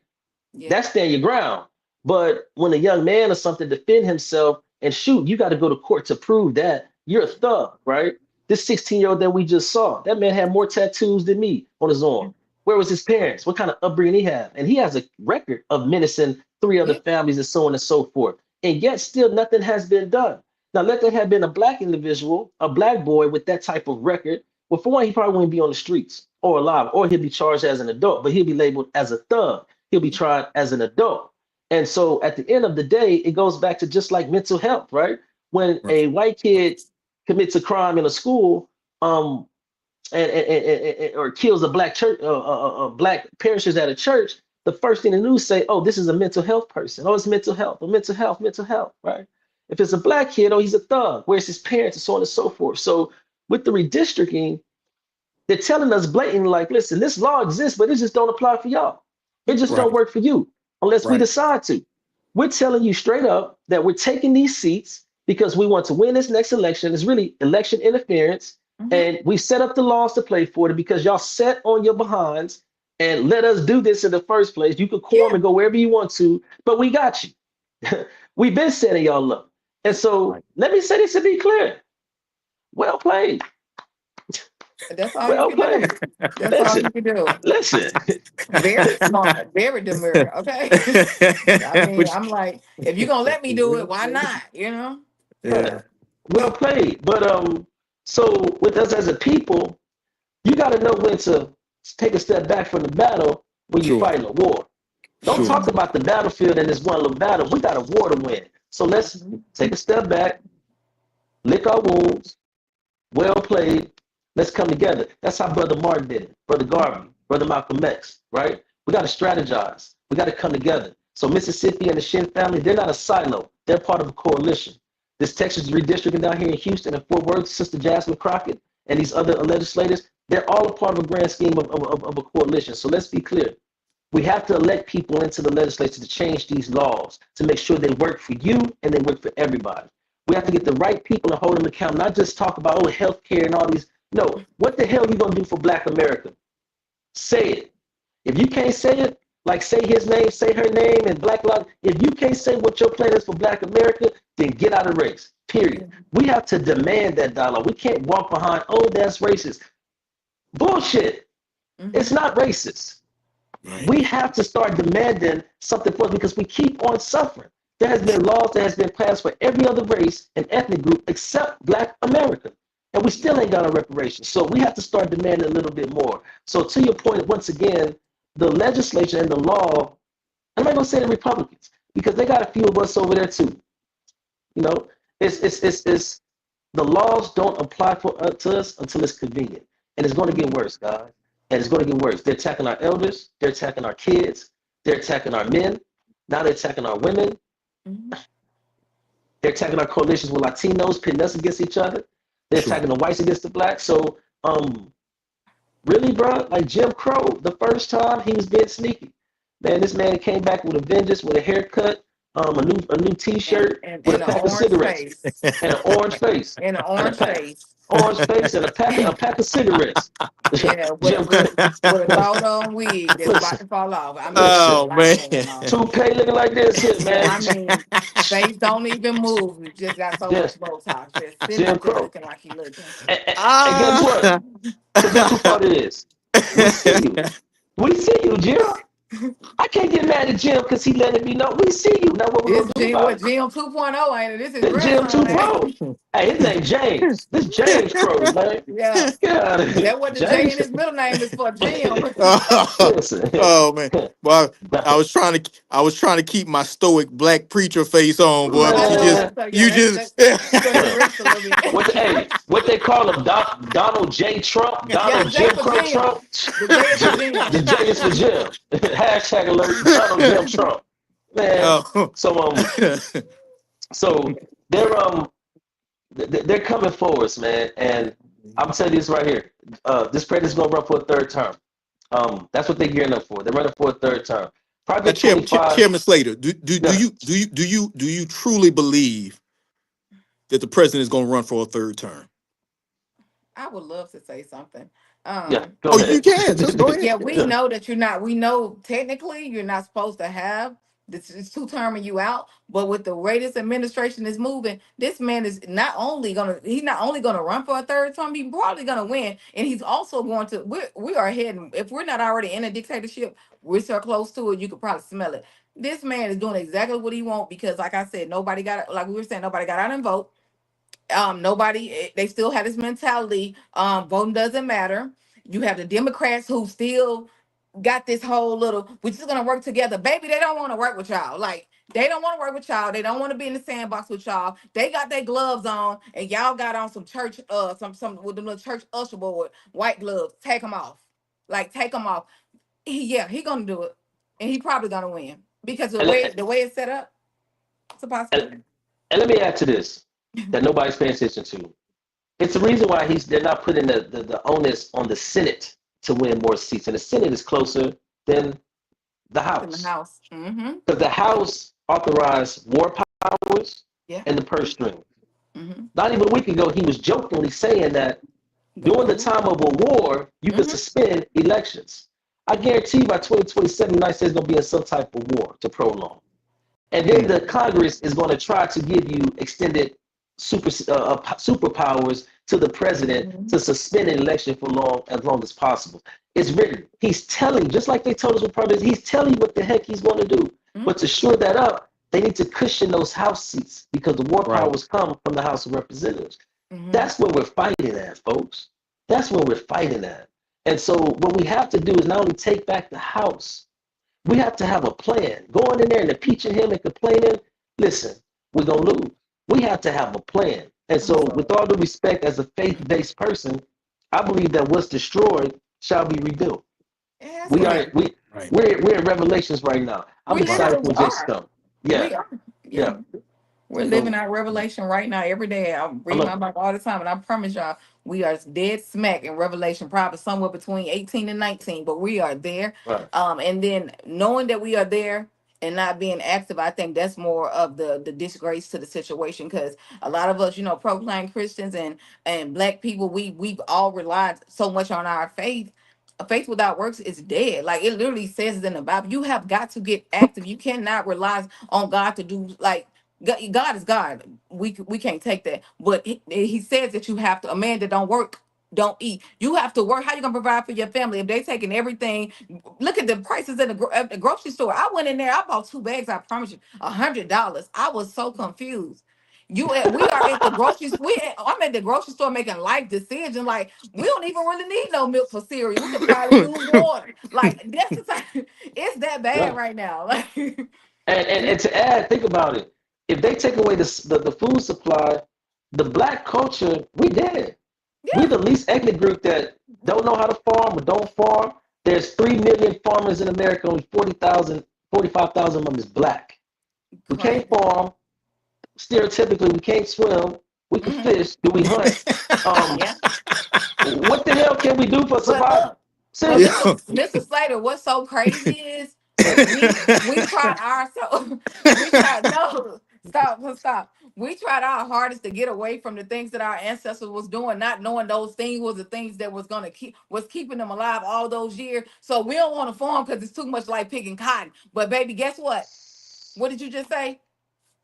Yeah. That's stand your ground. But when a young man or something defend himself and shoot, you got to go to court to prove that you're a thug, right? This 16-year-old that we just saw, that man had more tattoos than me on his arm. Where was his parents? What kind of upbringing he had? And he has a record of menacing 3 other Yeah. families and so on and so forth. And yet still nothing has been done. Now, let there have been a black individual, a black boy with that type of record. Well, for one, he probably wouldn't be on the streets or alive, or he'll be charged as an adult, but he'll be labeled as a thug. He'll be tried as an adult. And so at the end of the day, it goes back to just like mental health, right? When Right. a white kid commits a crime in a school, or kills a black church, black parishes at a church, the first thing the news say, oh, this is a mental health person. Oh, it's mental health, right? If it's a black kid, oh, he's a thug. Where's his parents, and so on and so forth. So with the redistricting, they're telling us blatantly, like, listen, this law exists, but it just don't apply for y'all. It just don't Right. work for you unless we Right. decide to. We're telling you straight up that we're taking these seats because we want to win this next election. It's really election interference. Mhm. And we set up the laws to play for it because y'all set on your behinds and let us do this in the first place. You could quorum Yeah. and go wherever you want to, but we got you. We've been setting y'all up. And so Right. let me say this to be clear. Well played. That's all you Well can do. played. That's all Listen, you can do. listen. Very smart, very demure. Okay. I mean, I'm like, if you're gonna let me do it, why not? You know? Yeah. Well played. But so with us as a people, you got to know when to take a step back from the battle when you're fighting a war. Don't talk about the battlefield in this one little battle. We got a war to win. So let's take a step back, lick our wounds. Well played. Let's come together. That's how Brother Martin did it. Brother Garvey, Brother Malcolm X, right? We got to strategize. We got to come together. So Mississippi and the Shin family, they're not a silo. They're part of a coalition. This Texas redistricting down here in Houston and Fort Worth, Sister Jasmine Crockett, and these other legislators, they're all a part of a grand scheme of a coalition. So let's be clear. We have to elect people into the legislature to change these laws, to make sure they work for you and they work for everybody. We have to get the right people and hold them accountable, not just talk about, oh, healthcare and all these. No, what the hell are you going to do for Black America? Say it. If you can't say it, like say his name, say her name, and Black Lives. If you can't say what your plan is for Black America, then get out of the race, period. We have to demand that dialogue. We can't walk behind, oh, that's racist. Bullshit. It's not racist. Right. We have to start demanding something for us because we keep on suffering. There has been laws that has been passed for every other race and ethnic group except Black America. And we still ain't got a reparation. So we have to start demanding a little bit more. So to your point, once again, the legislature and the law, I'm not gonna say the Republicans, because they got a few of us over there too. You know, it's the laws don't apply to us until it's convenient. And it's gonna get worse, guys. And it's gonna get worse. They're attacking our elders, they're attacking our kids, they're attacking our men, now they're attacking our women. They're attacking our coalitions with Latinos, pitting us against each other. They're attacking the whites against the blacks. So, really, bro, like Jim Crow, the first time he was being sneaky. Man, this man came back with a vengeance, with a haircut, a new T-shirt, with a pack of cigarettes, and an orange face, and an orange face. Orange face and a pack of cigarettes. Yeah, with a thought on wig that's about to fall off. I mean, oh man, toupee looking like this here, man. Yeah, I mean, face don't even move. You just got so much Botox. Just sitting up there looking like he looking. And guess what? Guess who fault it is? We see you. We see you, Jim. I can't get mad at Jim because he letting me know. We see you. Now what we're going to do about it? Jim 2.0, ain't it? This is Jim 2.0. Hey, his name James. This James Crow, man. Yeah. That's what the James. J in his middle name is for, Jim. Oh man. Well, I was trying to keep my stoic black preacher face on, boy. But you just what they call him, Donald J. Trump, Donald Jim Crow Trump. The J is for Jim. Hashtag alert, Donald Jim Trump. Man. So they're coming for us, man. And I'm telling you this right here. This president's gonna run for a third term. That's what they're gearing up for. They're running for a third term. Probably Chairman Slater, do you truly believe that the president is going to run for a third term? I would love to say something. Go ahead. You can. Just go ahead. Yeah, we know that you're not. We know technically you're not supposed to have this. It's 2-terming you out. But with the way this administration is moving, this man is not only gonna run for a third term. He's probably gonna win, and he's also going to. We are heading. If we're not already in a dictatorship, we're so close to it. You could probably smell it. This man is doing exactly what he wants because, like I said, nobody got out and vote. They still have this mentality. Voting doesn't matter. You have the Democrats who still got this whole little, we're just gonna work together. Baby, they don't want to work with y'all. Like, they don't want to work with y'all. They don't want to be in the sandbox with y'all. They got their gloves on, and y'all got on some church, some with the little church usher board, white gloves. Take them off. Like, take them off. He gonna do it, and he probably gonna win because the way it's set up, it's a possibility. And let me add to this that nobody's paying attention to. It's the reason why they're not putting the onus on the Senate to win more seats, and the Senate is closer than the House. Because the House authorized war powers and the purse strings. Not even a week ago, he was jokingly saying that during the time of a war, you could suspend elections. I guarantee by 2027, the United States is going to be in some type of war to prolong. And then the Congress is going to try to give you extended superpowers to the president to suspend an election for as long as possible. It's written. He's telling, just like they told us with Parliament, he's telling you what the heck he's going to do. But to shore that up, they need to cushion those House seats because the war powers come from the House of Representatives. That's where we're fighting at, folks. That's where we're fighting at. And so what we have to do is not only take back the house, we have to have a plan. Going in there and impeaching him and complaining, listen, we're going to lose. We have to have a plan. And so with all due respect, as a faith-based person, I believe that what's destroyed shall be rebuilt. We're in Revelations right now. I'm excited for what's to come. Yeah. Yeah. We're living out Revelation right now every day. I read my Bible all the time, and I promise y'all, we are dead smack in Revelation, probably somewhere between 18 and 19, but we are there. Right. And then knowing that we are there and not being active, I think that's more of the disgrace to the situation, because a lot of us, proclaim Christians and Black people, we've all relied so much on our faith. Faith without works is dead. Like it literally says in the Bible, you have got to get active. You cannot rely on God to do, like, God is God. We can't take that. But he says that you have to. A man that don't work don't eat. You have to work. How you gonna provide for your family if they taking everything? Look at the prices at the grocery store. I went in there. I bought 2 bags. I promise you, $100. I was so confused. We are at the grocery. I'm at the grocery store making life decisions. Like we don't even really need no milk for cereal. We could probably use water. Like that's the time. It's that bad right now. Like. And to add, think about it. If they take away the food supply, the Black culture, we dead. Yeah. We the least ethnic group that don't know how to farm or don't farm. There's 3 million farmers in America. Only 45,000 of them is Black. We can't farm. Stereotypically, we can't swim. We can fish. Do we hunt? What the hell can we do for survival? Mr. Slater, what's so crazy is we tried ourselves. We tried stop. We tried our hardest to get away from the things that our ancestors was doing, not knowing those things was the things that was keeping them alive all those years. So we don't want to farm because it's too much like picking cotton. But baby, guess what? What did you just say?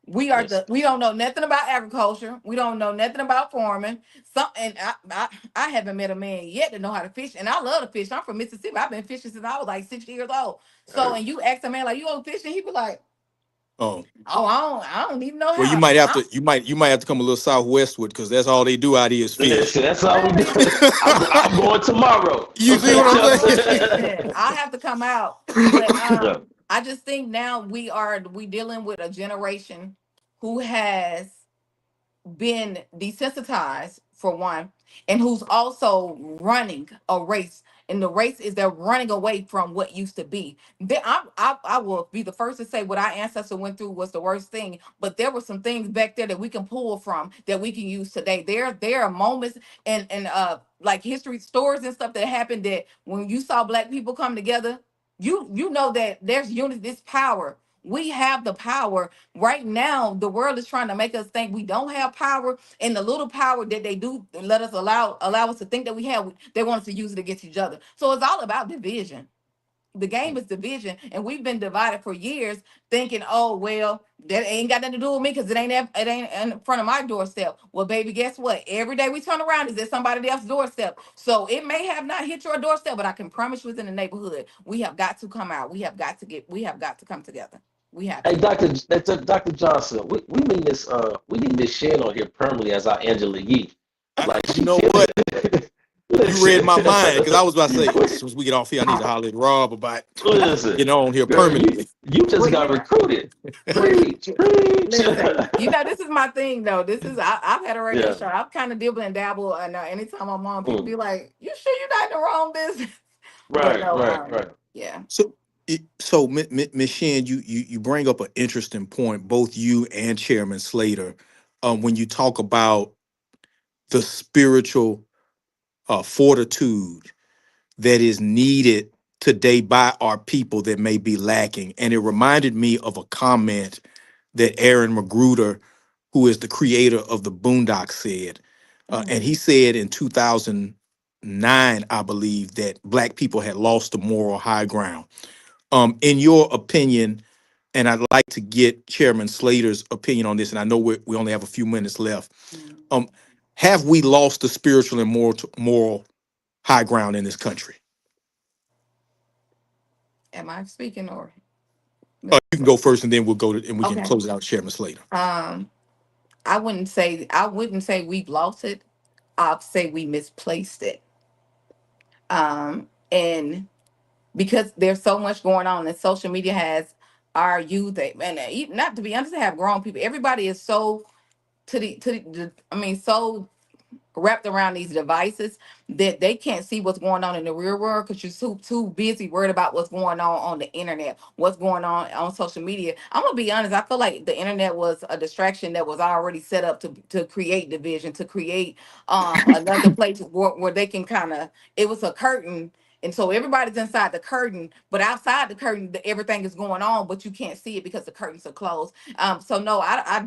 We don't know nothing about agriculture. We don't know nothing about farming. I haven't met a man yet that know how to fish, and I love to fish. I'm from Mississippi. I've been fishing since I was like 6 years old. So, and you ask a man like, "You go fishing?" He be like, I don't even know how. Well, you might have to come a little southwestward because that's all they do out here is fish. That's all we do. I'm going tomorrow. You see what I'm saying? I have to come out, but I just think now we dealing with a generation who has been desensitized for one, and who's also running a race. And the race is they're running away from what used to be. I will be the first to say what our ancestors went through was the worst thing, but there were some things back there that we can pull from that we can use today. There are moments and like history stories and stuff that happened that when you saw Black people come together, you know that there's unity, this power. We have the power. Right now, the world is trying to make us think we don't have power, and the little power that they do let us allow us to think that we have, they want us to use it against each other. So it's all about division. The game is division, and we've been divided for years, thinking, "Oh well, that ain't got nothing to do with me because it ain't in front of my doorstep." Well, baby, guess what? Every day we turn around is at somebody else's doorstep. So it may have not hit your doorstep, but I can promise you, within the neighborhood, we have got to come out. We have got to come together. We have. Hey, Dr. Johnson, we need Miss Shan on here permanently as our Angela Yee. Like, you know what? You read my mind because I was about to say, as soon as we get off here, I need to holler at Rob about getting on here permanently. You just got recruited. Preach. Listen, this is my thing though. I've had a radio show. I've kind of dibble and dabble, and anytime I'm on, people be like, "You sure you're not in the wrong business?" Right. Yeah. So Ms. Shan, you bring up an interesting point, both you and Chairman Slater, when you talk about the spiritual fortitude that is needed today by our people that may be lacking. And it reminded me of a comment that Aaron Magruder, who is the creator of the Boondocks, said. And he said in 2009, I believe, that Black people had lost the moral high ground. In your opinion, and I'd like to get Chairman Slater's opinion on this, and I know we only have a few minutes left. Have we lost the spiritual and moral high ground in this country? Am I speaking or? You can go first, and then we'll go and we can close it out, Chairman Slater. I wouldn't say we've lost it. I'll say we misplaced it. And because there's so much going on, and social media has our youth, and not to be honest, they have grown people. Everybody is so I mean, so wrapped around these devices that they can't see what's going on in the real world because you're too busy worried about what's going on the internet, what's going on social media. I'm gonna be honest, I feel like the internet was a distraction that was already set up to create division, to create another place where they can kind of, it was a curtain. And so everybody's inside the curtain, but outside the curtain, everything is going on, but you can't see it because the curtains are closed. So no, I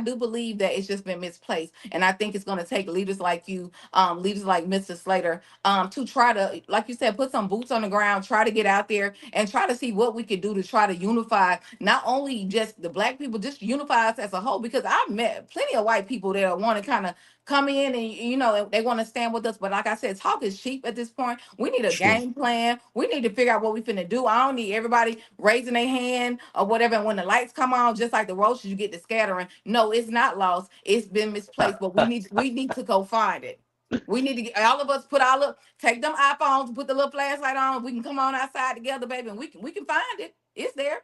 do believe that it's just been misplaced, and I think it's going to take leaders like you, leaders like Mr. Slater, to try to, like you said, put some boots on the ground, try to get out there and try to see what we could do to try to unify not only just the Black people, just unify us as a whole. Because I've met plenty of white people that want to kind of come in and they want to stand with us, but like I said, talk is cheap at this point. We need a Sure. game plan. We need to figure out what we finna do. I don't need everybody raising their hand or whatever, and when the lights come on, just like the roaches, you get the scattering. No, it's not lost, it's been misplaced, but we need to go find it. We need to get all of us, put our little, take them iPhones, put the little flashlight on, we can come on outside together, baby, and we can find it. It's there.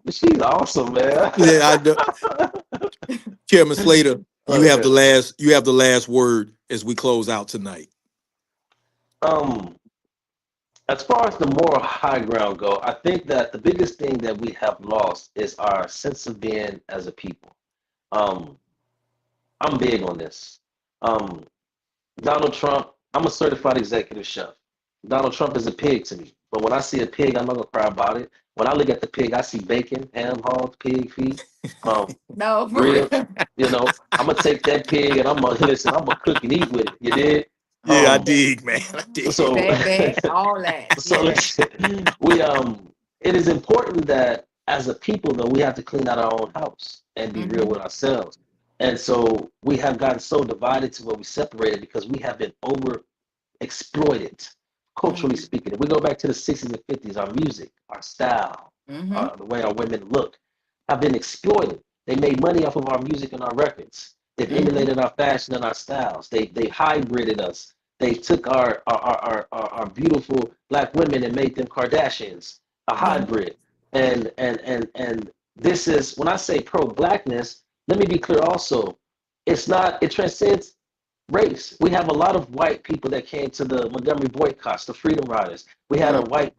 She's awesome, man. Yeah, I know. Chairman Slater, you have the Okay. last word as we close out tonight. Um, as far as the moral high ground go, I think that the biggest thing that we have lost is our sense of being as a people. Um, I'm big on this. Um, Donald Trump, I'm a certified executive chef. Donald Trump is a pig to me. But when I see a pig, I'm not gonna cry about it. When I look at the pig, I see bacon, ham, hogs, pig feet, um, No, for ribs. real. I'm gonna take that pig and I'm gonna listen. I'm gonna cook and eat with it. You did. Yeah, I Um, dig, man. I dig. so Baby, all that. so Yeah. listen, it is important that as a people though we have to clean out our own house and be real Mm-hmm. with ourselves. And so we have gotten so divided to where we separated because we have been over exploited, culturally Mm-hmm. speaking. If we go back to the 60s and 50s, our music, our style, Mm-hmm. the way our women look, have been exploited. They made money off of our music and our records. They've Mm-hmm. emulated our fashion and our styles. They hybrided us. They took our beautiful Black women and made them Kardashians, a Yeah. hybrid. And this is, when I say pro Blackness, let me be clear also. It's not, it transcends race. We have a lot of white people that came to the Montgomery boycotts, the Freedom Riders. We had a Mm-hmm. white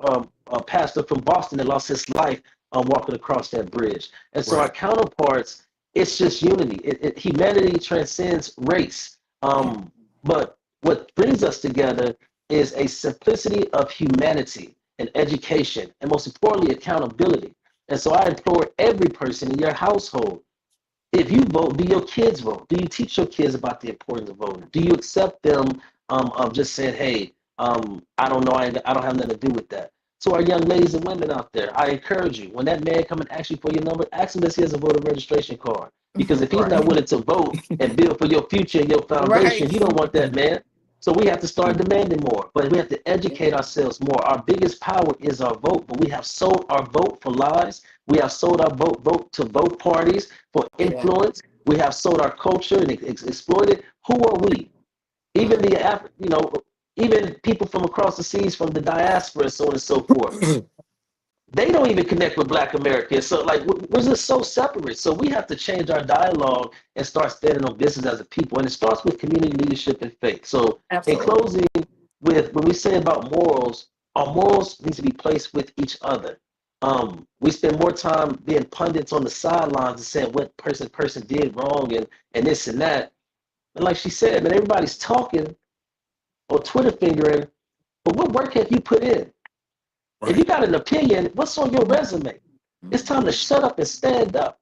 a pastor from Boston that lost his life walking across that bridge. And so our Right. counterparts, it's just unity. Humanity transcends race. Yeah. But what brings us together is a simplicity of humanity and education, and most importantly, accountability. And so I implore every person in your household, if you vote, do your kids vote? Do you teach your kids about the importance of voting? Do you accept them of just saying, hey, I don't know, I don't have nothing to do with that? So our young ladies and women out there, I encourage you, when that man come and ask you for your number, ask him if he has a voter registration card. Because if he's not Right. willing to vote and build for your future and your foundation, Right. you don't want that man. So we have to start demanding more, but we have to educate Yeah. ourselves more. Our biggest power is our vote, but we have sold our vote for lies. We have sold our vote to vote parties for Yeah. influence. We have sold our culture and exploited. Who are we? Even Mm. even people from across the seas, from the diaspora, and so on and so forth, they don't even connect with Black Americans. So like we're just so separate. So we have to change our dialogue and start standing on business as a people. And it starts with community leadership and faith. So in Absolutely. closing, with when we say about morals, our morals need to be placed with each other. We spend more time being pundits on the sidelines and saying what person did wrong and this and that. And like she said, man, everybody's talking or Twitter fingering, but what work have you put in? If you Right. got an opinion, what's on your resume? It's time to Mm-hmm. shut up and stand up.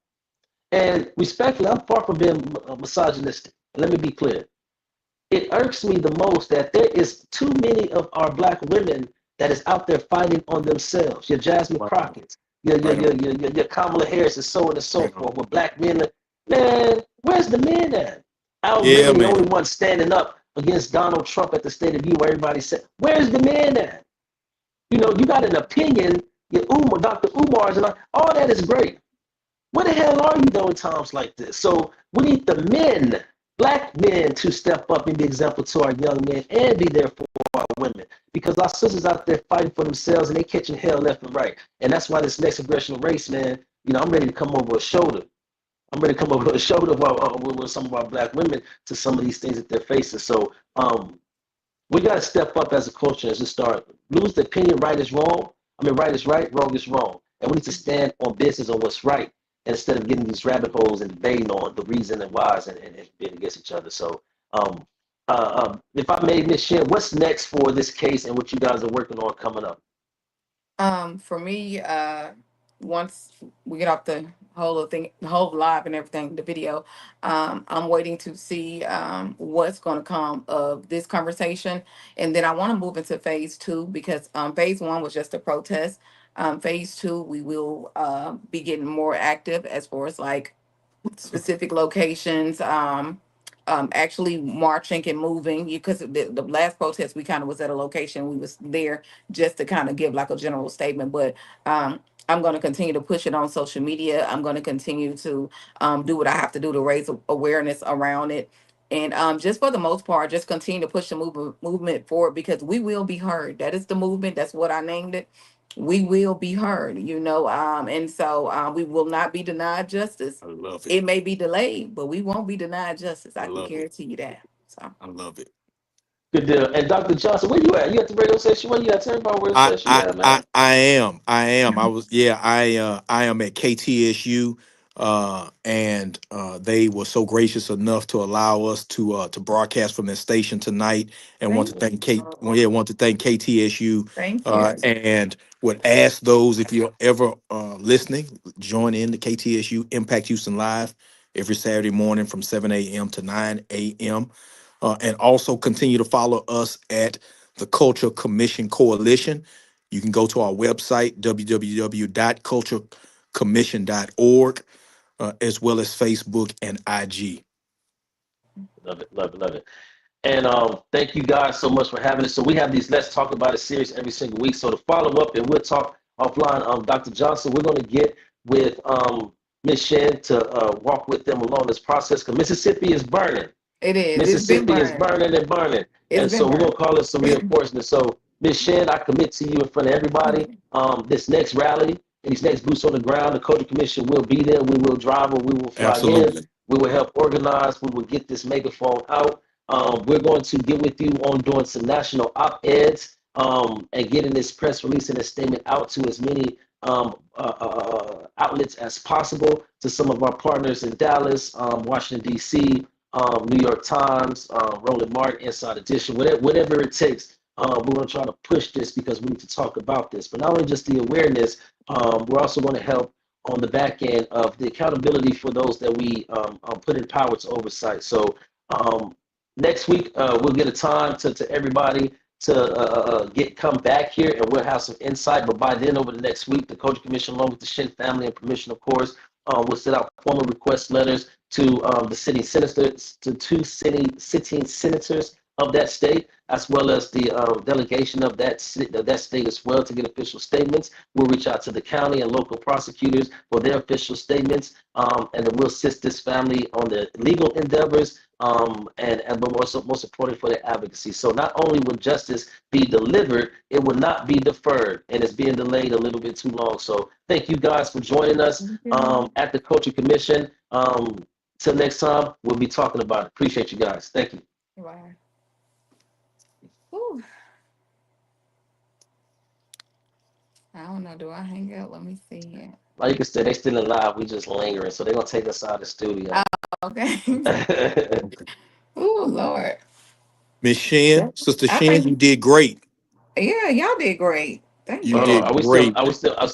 And respectfully, I'm far from being misogynistic. Let me be clear. It irks me the most that there is too many of our Black women that is out there fighting on themselves. Your Jasmine Right on. Crockett's, Right on. your Kamala Harris, and so on and so Right on. forth. With Black men, man, where's the men at? Al Yeah, Green, the only man. one standing up against Donald Trump at the State of the Union, where everybody said, where's the men at? You got an opinion, your Dr. Umar's, and all that is great. Where the hell are you though in times like this? So we need the men. Black men to step up and be example to our young men and be there for our women, because our sisters out there fighting for themselves and they catching hell left and right. And that's why this next aggression race, man, I'm ready to come over a shoulder. I'm ready to come over a shoulder with some of our black women to some of these things that they're facing. So we got to step up as a culture and just start lose the opinion right is wrong. I mean, right is right, wrong is wrong. And we need to stand on business on what's right instead of getting these rabbit holes and debating on the reason and whys and being against each other. So if I may, Miss Shin, what's next for this case and what you guys are working on coming up? For me, once we get off the whole thing, the whole live and everything, the video, I'm waiting to see what's going to come of this conversation, and then I want to move into phase two because phase one was just a protest. Phase two, we will be getting more active as far as like specific locations, actually marching and moving because the last protest we kind of was at a location, we was there just to kind of give like a general statement, but I'm going to continue to push it on social media. I'm going to continue to do what I have to do to raise awareness around it, and just for the most part just continue to push the movement forward because we will be heard. That is the movement. That's what I named it. We will be heard, and so we will not be denied justice. I love it. It may be delayed, but we won't be denied justice. I I can love it. guarantee you that. So I love it. Good deal. And Dr. Johnson, where you at? You at the radio station? Where you at? Tell everybody where the I station you I at, I man. I am. I am. I am at KTSU, and they were so gracious enough to allow us to broadcast from their station tonight, and want to thank thank you. want to thank KTSU, Thank you. and would ask those, if you're ever listening, join in the KTSU Impact Houston Live every Saturday morning from 7 a.m. to 9 a.m. And also continue to follow us at the Culture Commission Coalition. You can go to our website, www.culturecommission.org, as well as Facebook and IG. Love it, love it, love it. And thank you guys so much for having us. So we have these Let's Talk About It series every single week. So to follow up, and we'll talk offline, Dr. Johnson, we're going to get with Ms. Shen to walk with them along this process because Mississippi is burning. It is. It's been Mississippi is burning. burning and burning. It's And been so we're going burning. to call it some reinforcement. So, Ms. Shen, I commit to you in front of everybody. This next rally and these next boots on the ground, the Culture Commission will be there. We will drive or we will fly in. Absolutely. We will help organize. We will get this megaphone out. We're going to get with you on doing some national op-eds and getting this press release and this statement out to as many outlets as possible, to some of our partners in Dallas, Washington, D.C., New York Times, Roland Martin, Inside Edition, whatever it takes. We're going to try to push this because we need to talk about this. But not only just the awareness, we're also going to help on the back end of the accountability for those that we put in power to oversight. So next week, we'll get a time to everybody to come back here, and we'll have some insight. But by then, over the next week, the Culture Commission, along with the Shin family and permission, of course, will send out formal request letters to the sitting senators, to two sitting senators of that state, as well as the delegation of that state as well, to get official statements. We'll reach out to the county and local prosecutors for their official statements, and then we'll assist this family on the legal endeavors, and but most important for their advocacy. So not only will justice be delivered, it will not be deferred, and it's being delayed a little bit too long. So thank you guys for joining us at the Culture Commission. Till next time, we'll be talking about it. Appreciate you guys. Thank you. Wow. Whew. I don't know. Do I hang out? Let me see here. Like you can say, they still alive. We just lingering, so they're gonna take us out of the studio. Okay. Okay. Oh Lord. Miss Shan, Sister I Shan, think you did great. yeah, y'all did great. Thank You Hold on, you. did are we still? great. Are we still?